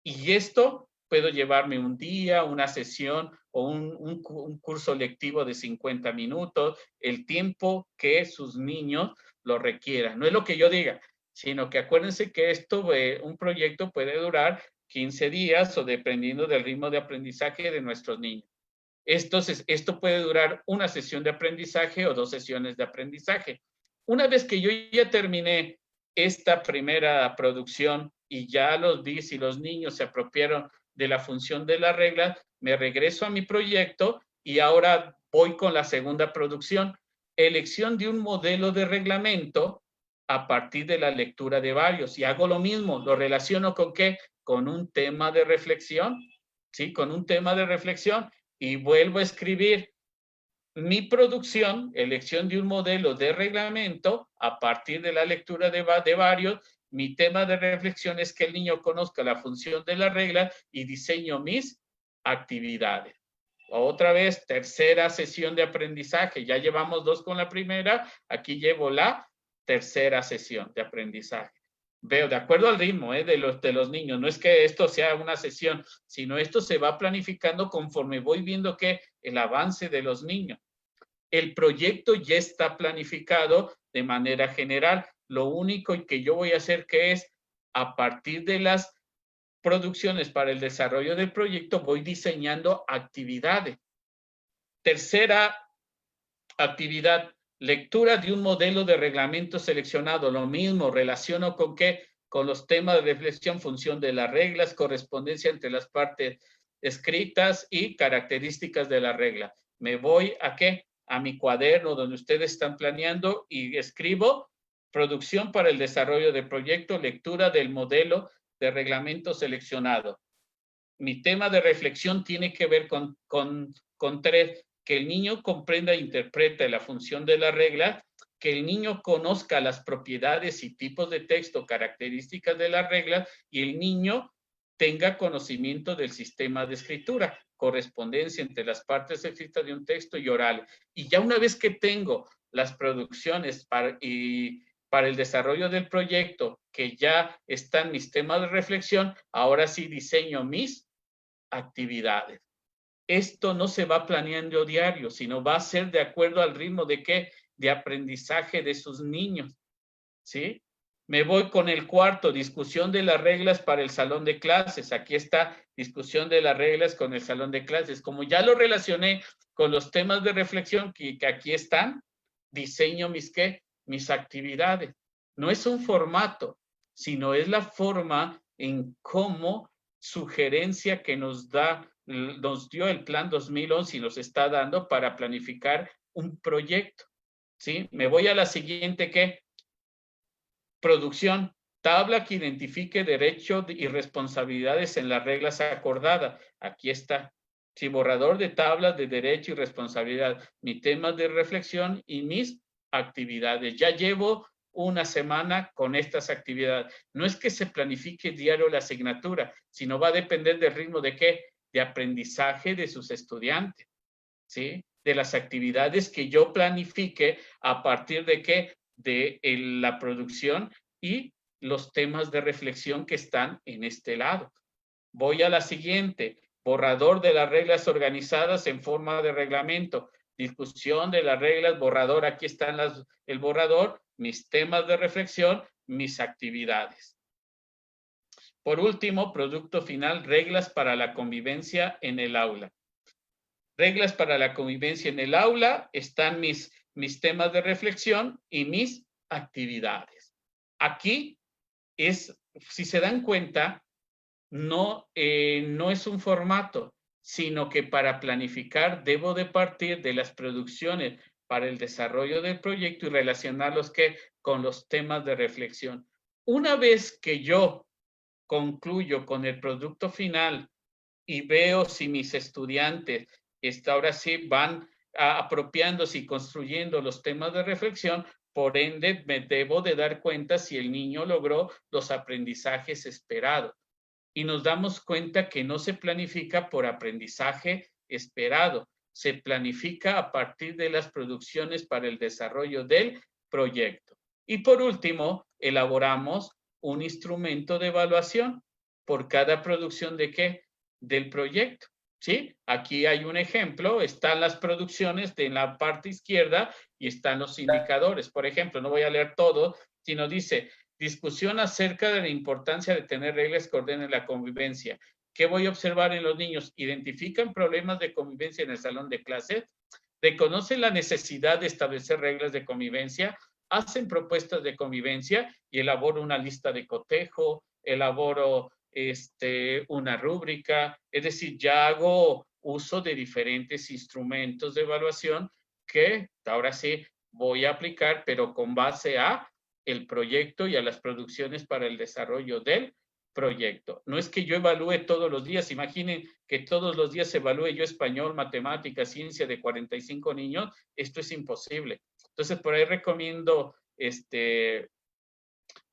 Y esto puedo llevarme un día, una sesión o un curso lectivo de 50 minutos, el tiempo que sus niños lo requieran. No es lo que yo diga, sino que acuérdense que un proyecto puede durar 15 días o dependiendo del ritmo de aprendizaje de nuestros niños. Entonces, esto puede durar una sesión de aprendizaje o 2 sesiones de aprendizaje. Una vez que yo ya terminé esta primera producción y ya los vi si los niños se apropiaron de la función de la regla, me regreso a mi proyecto y ahora voy con la segunda producción. Elección de un modelo de reglamento a partir de la lectura de varios. Y hago lo mismo, lo relaciono con ¿qué? Con un tema de reflexión, ¿sí? Con un tema de reflexión. Y vuelvo a escribir mi producción, elección de un modelo de reglamento a partir de la lectura de varios. Mi tema de reflexión es que el niño conozca la función de la regla y diseño mis actividades. Otra vez, tercera sesión de aprendizaje. Ya llevamos 2 con la primera, aquí llevo la tercera sesión de aprendizaje. Veo, de acuerdo al ritmo de los niños, no es que esto sea una sesión, sino esto se va planificando conforme voy viendo que el avance de los niños. El proyecto ya está planificado de manera general. Lo único que yo voy a hacer que es, a partir de las producciones para el desarrollo del proyecto, voy diseñando actividades. Tercera actividad, lectura de un modelo de reglamento seleccionado. Lo mismo, relaciono con qué, con los temas de reflexión, función de las reglas, correspondencia entre las partes escritas y características de la regla. Me voy a qué, a mi cuaderno donde ustedes están planeando y escribo producción para el desarrollo del proyecto, lectura del modelo de reglamento seleccionado. Mi tema de reflexión tiene que ver con 3, que el niño comprenda e interprete la función de la regla, que el niño conozca las propiedades y tipos de texto, características de la regla, y el niño tenga conocimiento del sistema de escritura, correspondencia entre las partes escritas de un texto y oral. Y ya una vez que tengo las producciones para el desarrollo del proyecto, que ya están mis temas de reflexión, ahora sí diseño mis actividades. Esto no se va planeando diario, sino va a ser de acuerdo al ritmo de ¿qué? De aprendizaje de sus niños, ¿sí? Me voy con el cuarto, discusión de las reglas para el salón de clases. Aquí está, discusión de las reglas con el salón de clases. Como ya lo relacioné con los temas de reflexión que aquí están, diseño mis actividades. No es un formato, sino es la forma en cómo sugerencia que nos dio el Plan 2011 y nos está dando para planificar un proyecto, ¿sí? Me voy a la siguiente, ¿qué? Producción, tabla que identifique derechos y responsabilidades en las reglas acordadas. Aquí está. Sí, borrador de tablas de derecho y responsabilidad, mi tema de reflexión y mis actividades. Ya llevo una semana con estas actividades. No es que se planifique diario la asignatura, sino va a depender del ritmo de ¿qué? De aprendizaje de sus estudiantes, ¿sí? De las actividades que yo planifique a partir de ¿qué? De la producción y los temas de reflexión que están en este lado. Voy a la siguiente, borrador de las reglas organizadas en forma de reglamento, discusión de las reglas, borrador, aquí están el borrador, mis temas de reflexión, mis actividades. Por último, producto final, reglas para la convivencia en el aula. reglas para la convivencia en el aula, están mis temas de reflexión y mis actividades. Aquí es, si se dan cuenta, no es un formato, sino que para planificar debo de partir de las producciones para el desarrollo del proyecto y relacionarlos con los temas de reflexión. Una vez que yo concluyo con el producto final y veo si mis estudiantes ahora sí van apropiándose y construyendo los temas de reflexión, por ende me debo de dar cuenta si el niño logró los aprendizajes esperados. Y nos damos cuenta que no se planifica por aprendizaje esperado, se planifica a partir de las producciones para el desarrollo del proyecto. Y por último, elaboramos un instrumento de evaluación por cada producción ¿de qué? Del proyecto. ¿Sí? Aquí hay un ejemplo, están las producciones en la parte izquierda y están los indicadores. Por ejemplo, no voy a leer todo, sino dice, discusión acerca de la importancia de tener reglas que ordenen la convivencia. ¿Qué voy a observar en los niños? ¿Identifican problemas de convivencia en el salón de clases? ¿Reconocen la necesidad de establecer reglas de convivencia? ¿Hacen propuestas de convivencia? Y elaboro una lista de cotejo, elaboro una rúbrica, es decir, ya hago uso de diferentes instrumentos de evaluación que ahora sí voy a aplicar, pero con base a el proyecto y a las producciones para el desarrollo del proyecto. No es que yo evalúe todos los días, imaginen que todos los días evalúe yo español, matemáticas, ciencia de 45 niños, esto es imposible. Entonces, por ahí recomiendo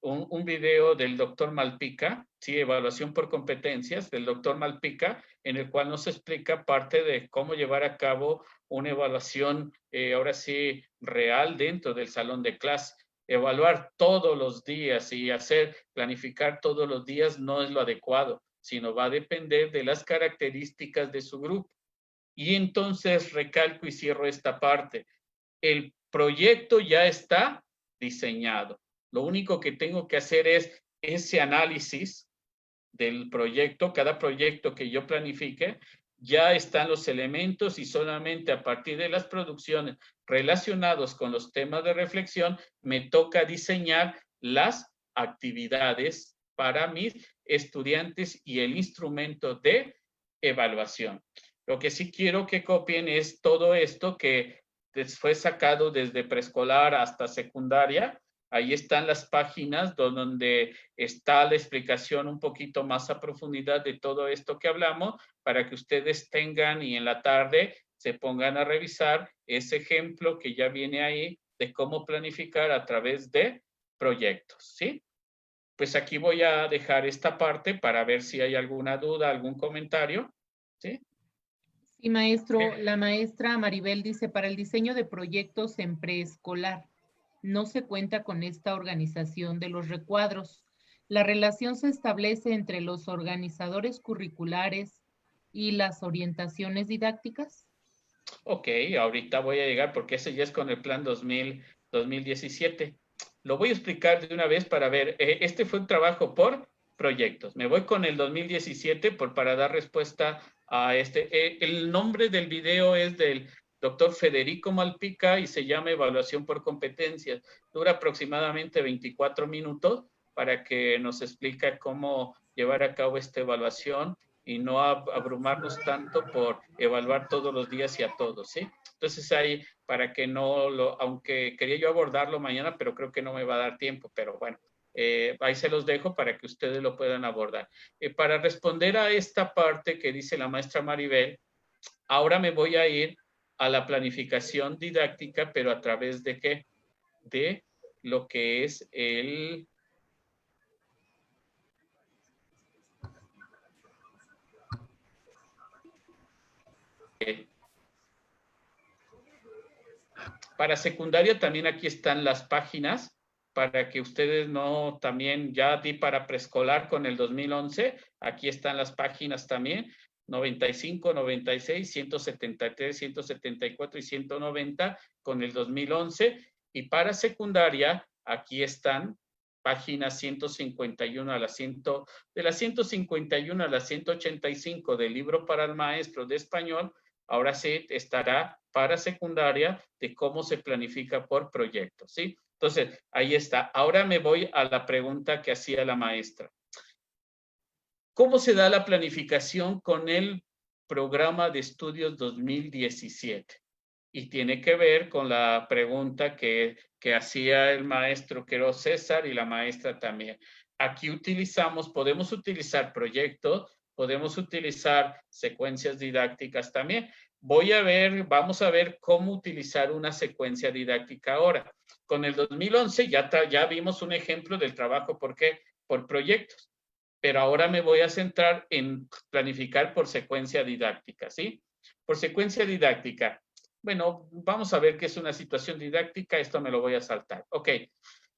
un video del doctor Malpica, sí, evaluación por competencias del doctor Malpica, en el cual nos explica parte de cómo llevar a cabo una evaluación, ahora sí, real dentro del salón de clase. Evaluar todos los días y planificar todos los días no es lo adecuado, sino va a depender de las características de su grupo. Y entonces recalco y cierro esta parte. El proyecto ya está diseñado. Lo único que tengo que hacer es ese análisis del proyecto, cada proyecto que yo planifique, ya están los elementos y solamente a partir de las producciones relacionados con los temas de reflexión, me toca diseñar las actividades para mis estudiantes y el instrumento de evaluación. Lo que sí quiero que copien es todo esto que fue sacado desde preescolar hasta secundaria. Ahí están las páginas donde está la explicación un poquito más a profundidad de todo esto que hablamos para que ustedes tengan y en la tarde se pongan a revisar ese ejemplo que ya viene ahí de cómo planificar a través de proyectos, ¿sí? Pues aquí voy a dejar esta parte para ver si hay alguna duda, algún comentario, ¿sí? Sí, maestro. La maestra Maribel dice, para el diseño de proyectos en preescolar, no se cuenta con esta organización de los recuadros. La relación se establece entre los organizadores curriculares y las orientaciones didácticas. Ok, ahorita voy a llegar porque ese ya es con el plan 2017. Lo voy a explicar de una vez para ver. Este fue un trabajo por proyectos. Me voy con el 2017 para dar respuesta a este. El nombre del video es del doctor Federico Malpica y se llama Evaluación por Competencias. Dura aproximadamente 24 minutos para que nos explique cómo llevar a cabo esta evaluación y no abrumarnos tanto por evaluar todos los días y a todos, ¿sí? Entonces ahí, para que aunque quería yo abordarlo mañana, pero creo que no me va a dar tiempo, pero bueno, ahí se los dejo para que ustedes lo puedan abordar. Para responder a esta parte que dice la maestra Maribel, ahora me voy a ir a la planificación didáctica, pero a través de ¿qué? De lo que es el... Para secundaria también aquí están las páginas para que ustedes no también ya di para preescolar con el 2011. Aquí están las páginas también. 95, 96, 173, 174 y 190 con el 2011. Y para secundaria, aquí están páginas 151 a la 100, de la 151 a la 185 del libro para el maestro de español. ahora sí estará para secundaria de cómo se planifica por proyectos, ¿sí? Entonces, ahí está. Ahora me voy a la pregunta que hacía la maestra. ¿Cómo se da la planificación con el programa de estudios 2017? Y tiene que ver con la pregunta que hacía el maestro, que era César, y la maestra también. Aquí podemos utilizar proyectos, podemos utilizar secuencias didácticas también. Vamos a ver cómo utilizar una secuencia didáctica ahora. Con el 2011 ya vimos un ejemplo del trabajo, ¿por qué? Por proyectos. Pero ahora me voy a centrar en planificar por secuencia didáctica, ¿sí? Por secuencia didáctica. Bueno, vamos a ver qué es una situación didáctica. Esto me lo voy a saltar. Ok.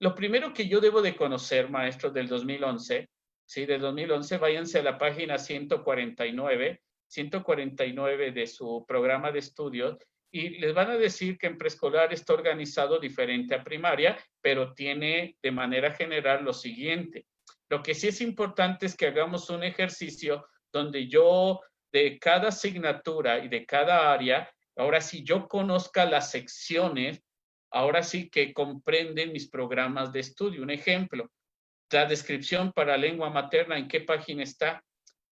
Lo primero que yo debo de conocer, maestros del 2011, ¿sí? Del 2011, váyanse a la página 149 de su programa de estudios y les van a decir que en preescolar está organizado diferente a primaria, pero tiene de manera general lo siguiente. Lo que sí es importante es que hagamos un ejercicio donde yo, de cada asignatura y de cada área, ahora sí yo conozca las secciones, ahora sí que comprenden mis programas de estudio. Un ejemplo, la descripción para lengua materna, ¿en qué página está?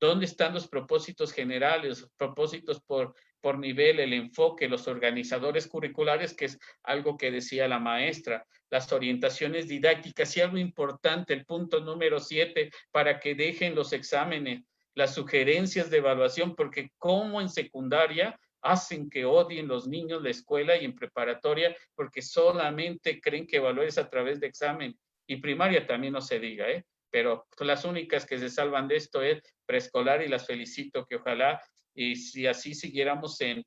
¿Dónde están los propósitos generales, los propósitos por nivel, el enfoque, los organizadores curriculares, que es algo que decía la maestra, las orientaciones didácticas y algo importante, el punto número 7, para que dejen los exámenes, las sugerencias de evaluación, porque como en secundaria hacen que odien los niños la escuela y en preparatoria, porque solamente creen que evaluar a través de examen. Y primaria también no se diga, ¿eh? Pero las únicas que se salvan de esto es preescolar y las felicito que ojalá y si así siguiéramos en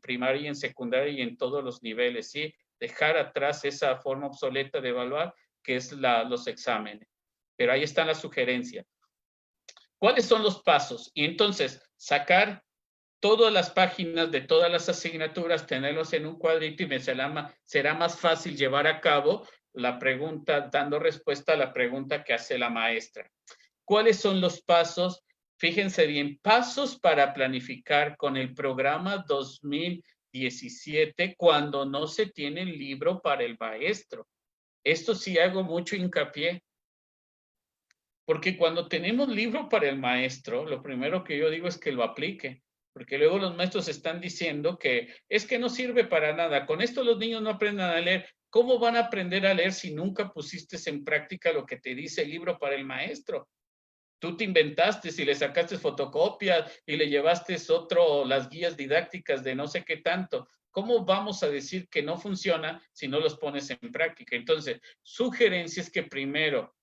primaria y en secundaria y en todos los niveles, ¿sí? Dejar atrás esa forma obsoleta de evaluar que es los exámenes. Pero ahí están las sugerencias. ¿Cuáles son los pasos? Y entonces, sacar todas las páginas de todas las asignaturas, tenerlos en un cuadrito y me será más fácil llevar a cabo la pregunta, dando respuesta a la pregunta que hace la maestra. ¿Cuáles son los pasos? Fíjense bien, pasos para planificar con el programa 2017 cuando no se tiene el libro para el maestro. Esto sí hago mucho hincapié. Porque cuando tenemos libro para el maestro, lo primero que yo digo es que lo aplique. Porque luego los maestros están diciendo que es que no sirve para nada. Con esto los niños no aprenden a leer. ¿Cómo van a aprender a leer si nunca pusiste en práctica lo que te dice el libro para el maestro? Tú te inventaste, si le sacaste fotocopias y le llevaste las guías didácticas de no sé qué tanto. ¿Cómo vamos a decir que no funciona si no los pones en práctica? Entonces, sugerencia es que primero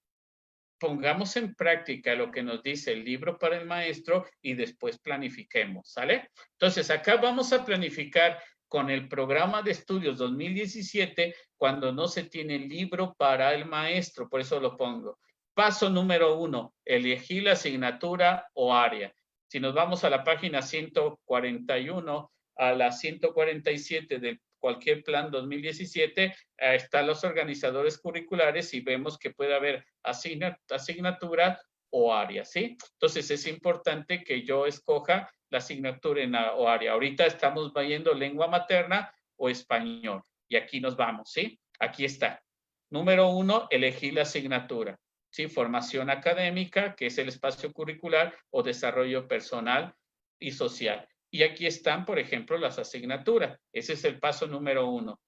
pongamos en práctica lo que nos dice el libro para el maestro y después planifiquemos, ¿sale? Entonces, acá vamos a planificar con el programa de estudios 2017 cuando no se tiene el libro para el maestro, por eso lo pongo. Paso número 1, elegir la asignatura o área. Si nos vamos a la página 141 a la 147 del cualquier plan 2017, están los organizadores curriculares y vemos que puede haber asignatura o área, ¿sí? Entonces es importante que yo escoja la asignatura o área. Ahorita estamos viendo lengua materna o español y aquí nos vamos, ¿sí? Aquí está. Número 1, elegir la asignatura, ¿sí? Formación académica, que es el espacio curricular o desarrollo personal y social. Y aquí están, por ejemplo, las asignaturas. Ese es el paso número 1.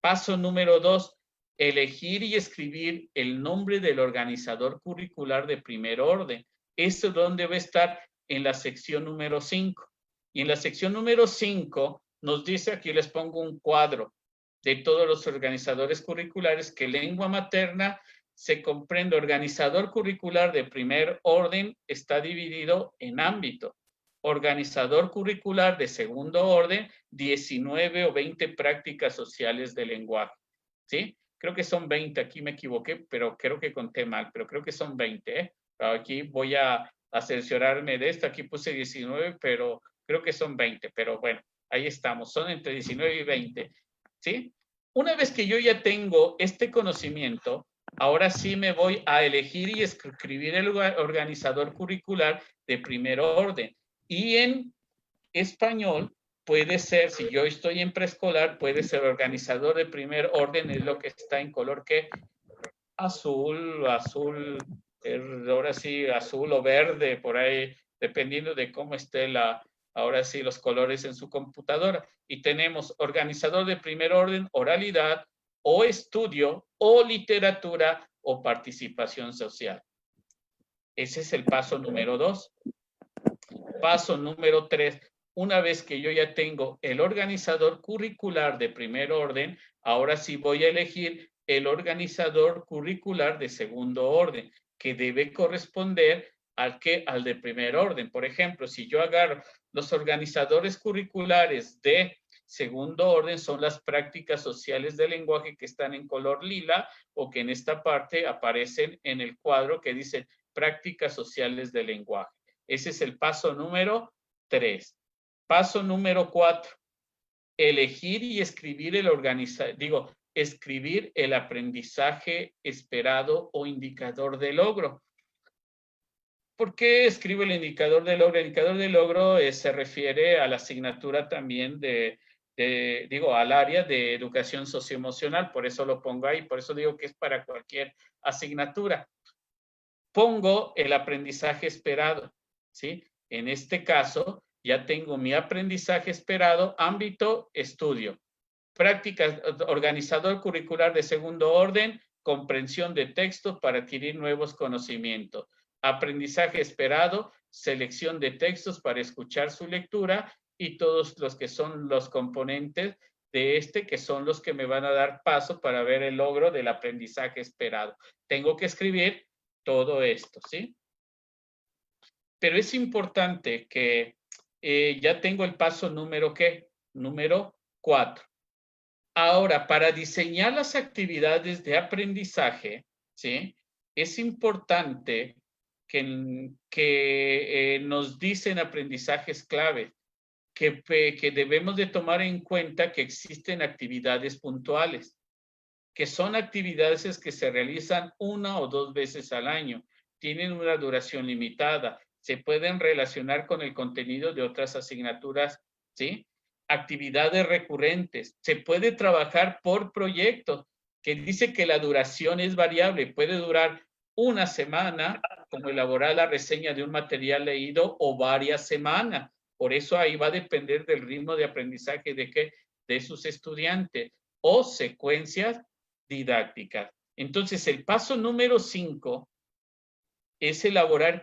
Paso número 2, elegir y escribir el nombre del organizador curricular de primer orden. ¿Esto dónde va a estar? En la sección número 5. Y en la sección número 5 nos dice, aquí les pongo un cuadro de todos los organizadores curriculares, que lengua materna se comprende. Organizador curricular de primer orden está dividido en ámbito. Organizador curricular de segundo orden, 19 o 20 prácticas sociales de lenguaje, ¿sí? Creo que son 20, aquí me equivoqué, pero creo que conté mal, pero creo que son 20, ¿eh? Aquí voy a cerciorarme de esto, aquí puse 19, pero creo que son 20, pero bueno, ahí estamos, son entre 19 y 20, ¿sí? Una vez que yo ya tengo este conocimiento, ahora sí me voy a elegir y escribir el organizador curricular de primer orden. Y en español puede ser, si yo estoy en preescolar, puede ser organizador de primer orden, es lo que está en color que azul, ahora sí, azul o verde, por ahí, dependiendo de cómo esté ahora sí, los colores en su computadora. Y tenemos organizador de primer orden, oralidad, o estudio, o literatura, o participación social. Ese es el paso número 2. Paso número 3. Una vez que yo ya tengo el organizador curricular de primer orden, ahora sí voy a elegir el organizador curricular de segundo orden, que debe corresponder al de primer orden. Por ejemplo, si yo agarro los organizadores curriculares de segundo orden, son las prácticas sociales del lenguaje que están en color lila o que en esta parte aparecen en el cuadro que dice prácticas sociales del lenguaje. Ese es el paso número 3. Paso número 4. Elegir y escribir escribir el aprendizaje esperado o indicador de logro. ¿Por qué escribo el indicador de logro? El indicador de logro se refiere a la asignatura también al área de educación socioemocional, por eso lo pongo ahí, por eso digo que es para cualquier asignatura. Pongo el aprendizaje esperado, ¿sí? En este caso, ya tengo mi aprendizaje esperado, ámbito, estudio. Prácticas, organizador curricular de segundo orden, comprensión de textos para adquirir nuevos conocimientos. Aprendizaje esperado, selección de textos para escuchar su lectura y todos los que son los componentes de que son los que me van a dar paso para ver el logro del aprendizaje esperado. Tengo que escribir todo esto, ¿sí? Pero es importante que ya tengo el paso número, ¿qué? Número 4. Ahora, para diseñar las actividades de aprendizaje, ¿sí? Es importante que nos dicen aprendizajes clave, que debemos de tomar en cuenta que existen actividades puntuales, que son actividades que se realizan 1 o 2 veces al año, tienen una duración limitada, se pueden relacionar con el contenido de otras asignaturas, ¿sí? Actividades recurrentes, se puede trabajar por proyecto, que dice que la duración es variable, puede durar 1 semana, como elaborar la reseña de un material leído, o varias semanas. Por eso ahí va a depender del ritmo de aprendizaje de sus estudiantes, o secuencias didácticas. Entonces, el paso número 5 es elaborar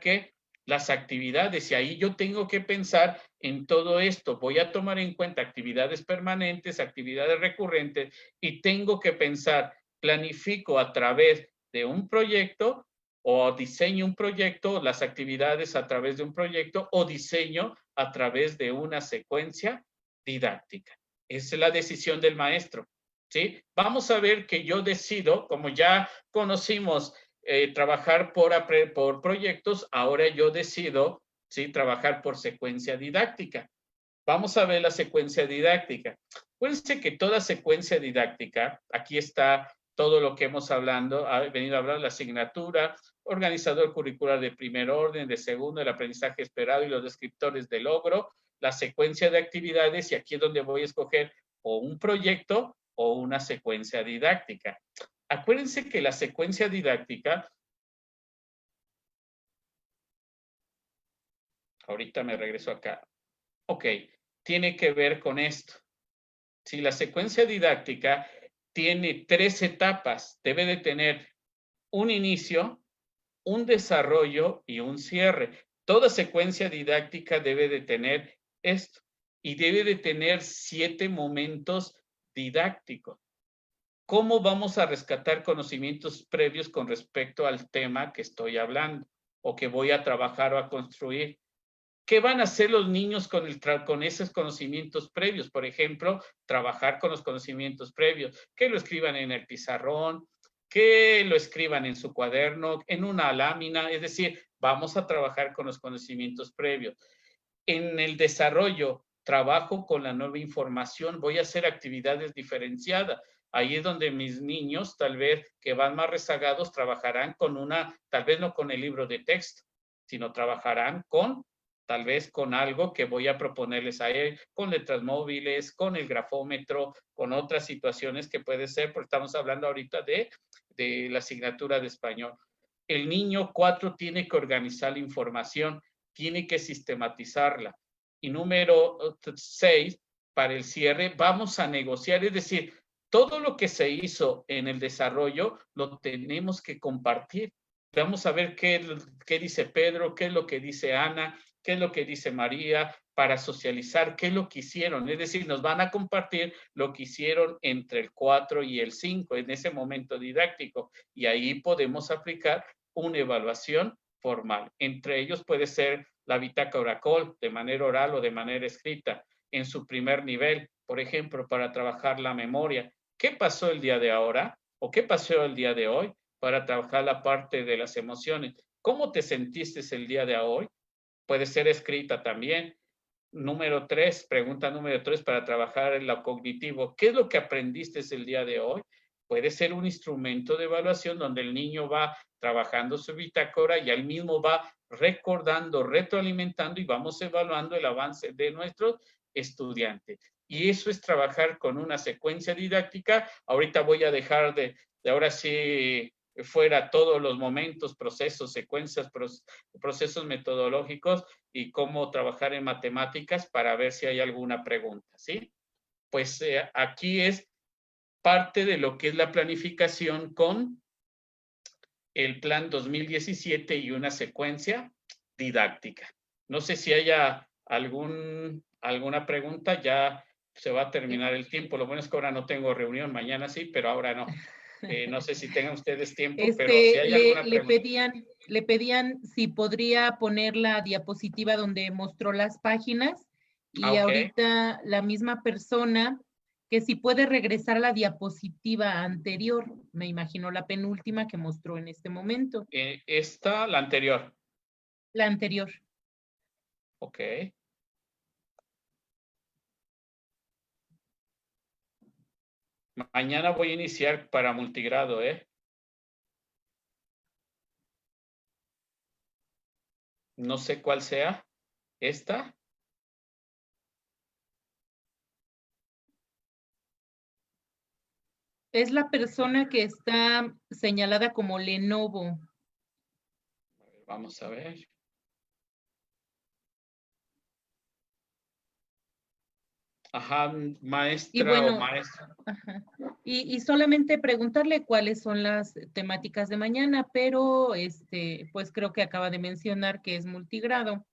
las actividades, y ahí yo tengo que pensar en todo esto. Voy a tomar en cuenta actividades permanentes, actividades recurrentes, y tengo que pensar, planifico a través de un proyecto, o diseño un proyecto, las actividades a través de un proyecto, o diseño a través de una secuencia didáctica. Esa es la decisión del maestro, ¿sí? Vamos a ver que yo decido, como ya conocimos trabajar por proyectos, ahora yo decido, ¿sí? Trabajar por secuencia didáctica. Vamos a ver la secuencia didáctica. Acuérdense que toda secuencia didáctica, aquí está todo lo que hemos venido a hablar, la asignatura, organizador curricular de primer orden, de segundo, el aprendizaje esperado y los descriptores de logro, la secuencia de actividades, y aquí es donde voy a escoger o un proyecto o una secuencia didáctica. Acuérdense que la secuencia didáctica, ahorita me regreso acá, ok, tiene que ver con esto. Si la secuencia didáctica tiene 3 etapas, debe de tener un inicio, un desarrollo y un cierre. Toda secuencia didáctica debe de tener esto, y debe de tener 7 momentos didácticos. ¿Cómo vamos a rescatar conocimientos previos con respecto al tema que estoy hablando o que voy a trabajar o a construir? ¿Qué van a hacer los niños con esos conocimientos previos? Por ejemplo, trabajar con los conocimientos previos, que lo escriban en el pizarrón, que lo escriban en su cuaderno, en una lámina, es decir, vamos a trabajar con los conocimientos previos. En el desarrollo, trabajo con la nueva información, voy a hacer actividades diferenciadas. Ahí es donde mis niños, tal vez que van más rezagados, trabajarán con tal vez no con el libro de texto, sino trabajarán con tal vez con algo que voy a proponerles a él, con letras móviles, con el grafómetro, con otras situaciones que puede ser, porque estamos hablando ahorita de la asignatura de español. El niño 4 tiene que organizar la información, tiene que sistematizarla. Y número 6, para el cierre, vamos a negociar, es decir, todo lo que se hizo en el desarrollo lo tenemos que compartir. Vamos a ver qué dice Pedro, qué es lo que dice Ana, qué es lo que dice María, para socializar qué es lo que hicieron. Es decir, nos van a compartir lo que hicieron entre el 4 y el 5 en ese momento didáctico. Y ahí podemos aplicar una evaluación formal. Entre ellos puede ser la bitácora Oracol, de manera oral o de manera escrita, en su primer nivel, por ejemplo, para trabajar la memoria. ¿Qué pasó el día de ahora? ¿O qué pasó el día de hoy? Para trabajar la parte de las emociones. ¿Cómo te sentiste el día de hoy? Puede ser escrita también. Número 3, pregunta número 3 para trabajar en lo cognitivo. ¿Qué es lo que aprendiste el día de hoy? Puede ser un instrumento de evaluación donde el niño va trabajando su bitácora y al mismo va recordando, retroalimentando y vamos evaluando el avance de nuestros estudiantes. Y eso es trabajar con una secuencia didáctica. Ahorita voy a dejar de ahora sí fuera todos los momentos, procesos, secuencias, procesos metodológicos y cómo trabajar en matemáticas para ver si hay alguna pregunta, ¿sí? Pues aquí es parte de lo que es la planificación con el plan 2017 y una secuencia didáctica. No sé si haya alguna pregunta, ya se va a terminar el tiempo. Lo bueno es que ahora no tengo reunión, mañana sí, pero ahora no. No sé si tengan ustedes tiempo, pero si hay alguna pregunta. Le pedían si podría poner la diapositiva donde mostró las páginas y ahorita la misma persona que si puede regresar a la diapositiva anterior, me imagino la penúltima que mostró en este momento. Esta, la anterior. La anterior. Ok. Mañana voy a iniciar para multigrado, ¿eh? No sé cuál sea. ¿Esta? Es la persona que está señalada como Lenovo. Vamos a ver. Ajá, maestra y bueno, o maestro. Ajá. Y solamente preguntarle cuáles son las temáticas de mañana, pero pues creo que acaba de mencionar que es multigrado.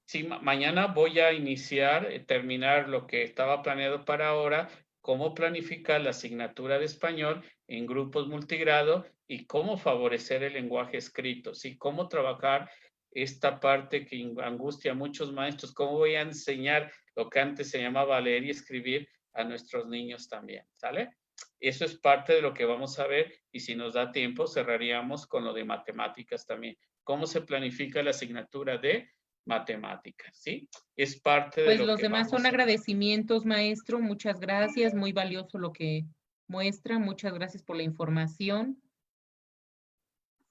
Sí, mañana voy a iniciar, terminar lo que estaba planeado para ahora, cómo planificar la asignatura de español en grupos multigrado y cómo favorecer el lenguaje escrito, ¿sí? Cómo trabajar esta parte que angustia a muchos maestros, cómo voy a enseñar lo que antes se llamaba leer y escribir a nuestros niños también, ¿sale? Eso es parte de lo que vamos a ver y si nos da tiempo cerraríamos con lo de matemáticas también. ¿Cómo se planifica la asignatura de matemáticas, ¿sí? Es parte de Pues lo los que demás vamos son a... agradecimientos, maestro. Muchas gracias. Muy valioso lo que muestra. Muchas gracias por la información.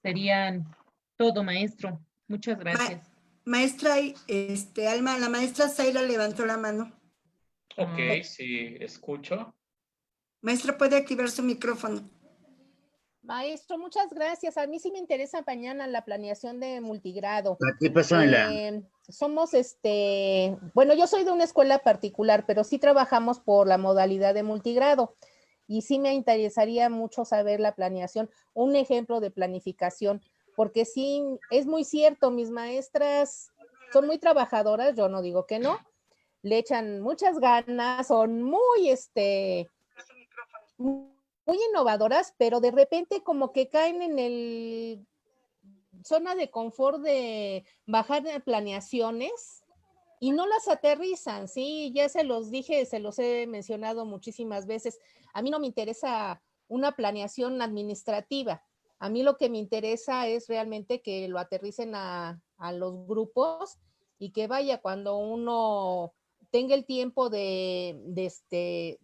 Serían todo, maestro. Muchas gracias. Maestra, Alma, la maestra Zaira levantó la mano. Ok, sí, escucho. Maestra, puede activar su micrófono. Maestro, muchas gracias. A mí sí me interesa mañana la planeación de multigrado. ¿Qué pasó en la...? Somos, bueno, yo soy de una escuela particular, pero sí trabajamos por la modalidad de multigrado. Y sí me interesaría mucho saber la planeación, un ejemplo de planificación, porque sí, es muy cierto, mis maestras son muy trabajadoras, yo no digo que no, le echan muchas ganas, son muy, muy innovadoras, pero de repente como que caen en el zona de confort de bajar de planeaciones y no las aterrizan, ¿sí? Ya se los dije, se los he mencionado muchísimas veces. A mí no me interesa una planeación administrativa. A mí lo que me interesa es realmente que lo aterricen a los grupos y que vaya cuando uno tenga el tiempo de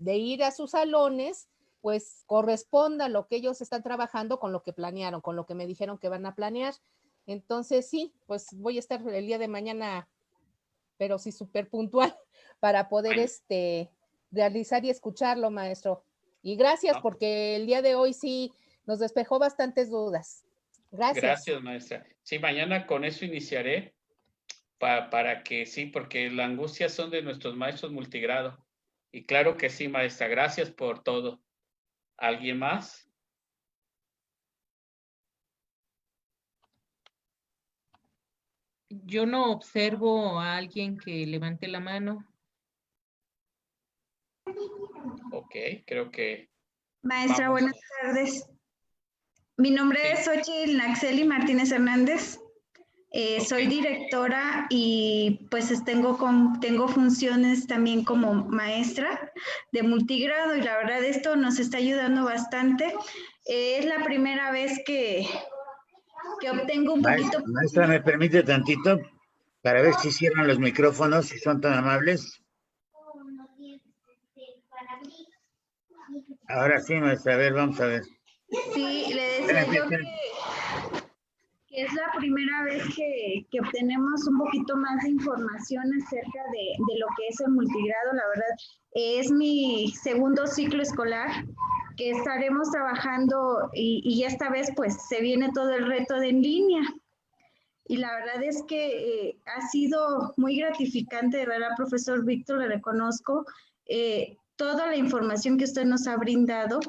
ir a sus salones, pues corresponda lo que ellos están trabajando con lo que planearon, con lo que me dijeron que van a planear. Entonces sí, pues voy a estar el día de mañana, pero sí súper puntual para poder realizar y escucharlo, maestro. Y gracias porque el día de hoy sí nos despejó bastantes dudas. Gracias. Gracias, maestra. Sí, mañana con eso iniciaré para que sí, porque la angustia son de nuestros maestros multigrado. Y claro que sí, maestra. Gracias por todo. ¿Alguien más? Yo no observo a alguien que levante la mano. Ok, creo que Maestra, vamos. buenas tardes. Mi nombre es Xochitl Naxeli Martínez Hernández. Soy directora y pues tengo funciones también como maestra de multigrado y la verdad esto nos está ayudando bastante. Es la primera vez que obtengo un poquito... Maestra, ¿me permite tantito para ver si cierran los micrófonos, si son tan amables? Ahora sí, maestra, a ver, vamos a ver. Sí, le decía yo que es la primera vez que obtenemos un poquito más de información acerca de lo que es el multigrado. La verdad, es mi segundo ciclo escolar que estaremos trabajando y esta vez pues se viene todo el reto de en línea. Y la verdad es que ha sido muy gratificante, de verdad, profesor Víctor, le reconozco toda la información que usted nos ha brindado,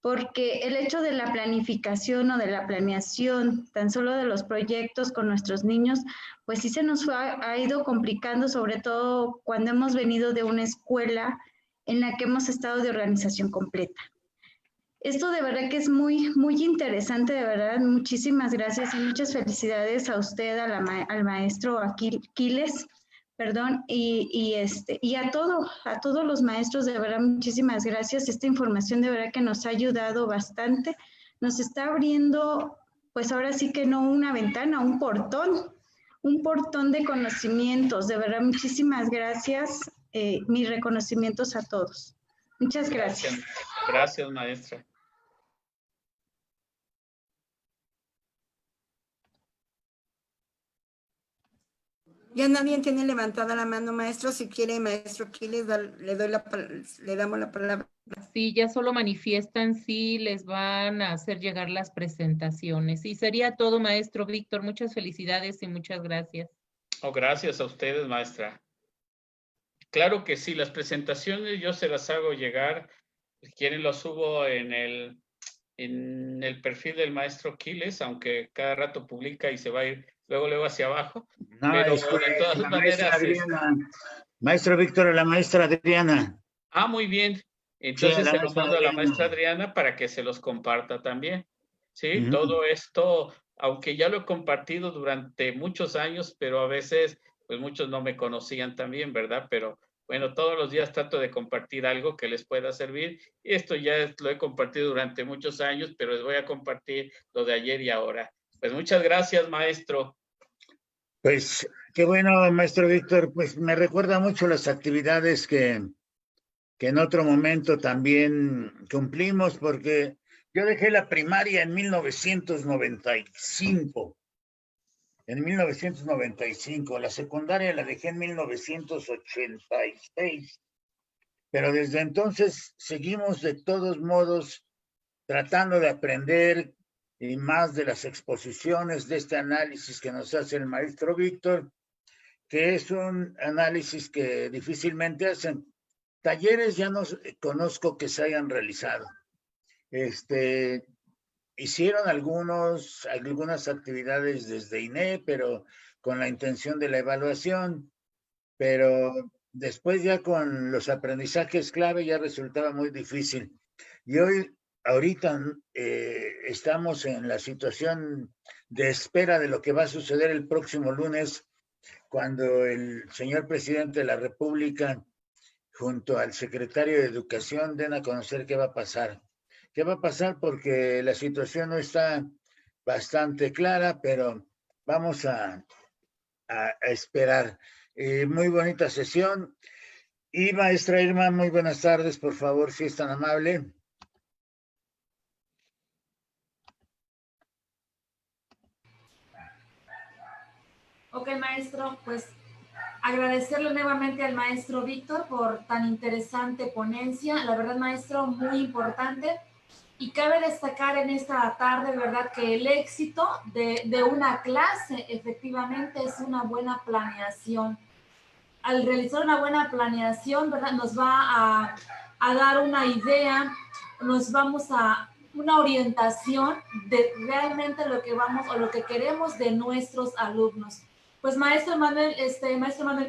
porque el hecho de la planificación o de la planeación, tan solo de los proyectos con nuestros niños, pues sí se nos ha ido complicando, sobre todo cuando hemos venido de una escuela en la que hemos estado de organización completa. Esto de verdad que es muy, muy interesante, de verdad. Muchísimas gracias y muchas felicidades a usted, al maestro Aquiles, perdón, y a todos los maestros, de verdad, muchísimas gracias. Esta información de verdad que nos ha ayudado bastante. Nos está abriendo, pues ahora sí que no una ventana, un portón de conocimientos. De verdad, muchísimas gracias. Mis reconocimientos a todos. Muchas gracias. Gracias, maestra. Ya nadie tiene levantada la mano, maestro. Si quiere, maestro Aquiles, le damos la palabra. Sí, ya solo manifiestan si les van a hacer llegar las presentaciones. Y sería todo, maestro Víctor. Muchas felicidades y muchas gracias. Gracias a ustedes, maestra. Claro que sí, las presentaciones yo se las hago llegar. Si quieren, lo subo en el perfil del maestro Quiles, aunque cada rato publica y se va a ir luego hacia abajo. No, pero de todas la maneras. Maestra Adriana, maestro Víctor, la maestra Adriana. Muy bien. Entonces Sí, se los mando a la maestra Adriana para que se los comparta también. Sí, todo esto, aunque ya lo he compartido durante muchos años, pero a veces, pues muchos no me conocían también, ¿verdad? Pero bueno, todos los días trato de compartir algo que les pueda servir. Y esto ya lo he compartido durante muchos años, pero les voy a compartir lo de ayer y ahora. Pues muchas gracias, maestro. Pues qué bueno, maestro Víctor. Pues me recuerda mucho las actividades que en otro momento también cumplimos, porque yo dejé la primaria en 1995. En 1995, la secundaria la dejé en 1986, pero desde entonces seguimos de todos modos tratando de aprender y más de las exposiciones de este análisis que nos hace el maestro Víctor, que es un análisis que difícilmente hacen. Talleres ya no conozco que se hayan realizado. Hicieron algunas actividades desde INE, pero con la intención de la evaluación, pero después ya con los aprendizajes clave ya resultaba muy difícil. Y ahorita estamos en la situación de espera de lo que va a suceder el próximo lunes, cuando el señor presidente de la República, junto al secretario de Educación, den a conocer qué va a pasar. ¿Qué va a pasar? Porque la situación no está bastante clara, pero vamos a esperar. Muy bonita sesión. Y maestra Irma, muy buenas tardes, por favor, si es tan amable. Ok, maestro, pues agradecerle nuevamente al maestro Víctor por tan interesante ponencia. La verdad, maestro, muy importante. Y cabe destacar en esta tarde, ¿verdad?, que el éxito de una clase efectivamente es una buena planeación. Al realizar una buena planeación, ¿verdad?, nos va a dar una idea, nos vamos a una orientación de realmente lo que vamos o lo que queremos de nuestros alumnos. Pues maestro Manuel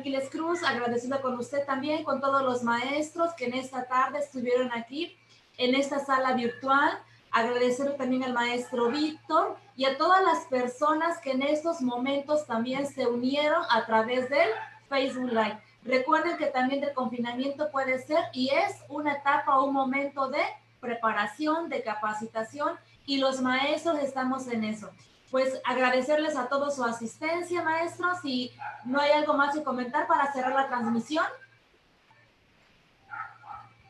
Quiles Cruz, agradecido con usted también, con todos los maestros que en esta tarde estuvieron aquí en esta sala virtual. Agradecer también al maestro Víctor y a todas las personas que en estos momentos también se unieron a través del Facebook Live. Recuerden que también del confinamiento puede ser y es una etapa o un momento de preparación, de capacitación, y los maestros estamos en eso. Pues agradecerles a todos su asistencia, maestros, y no hay algo más que comentar para cerrar la transmisión.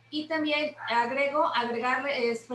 Y también agregarles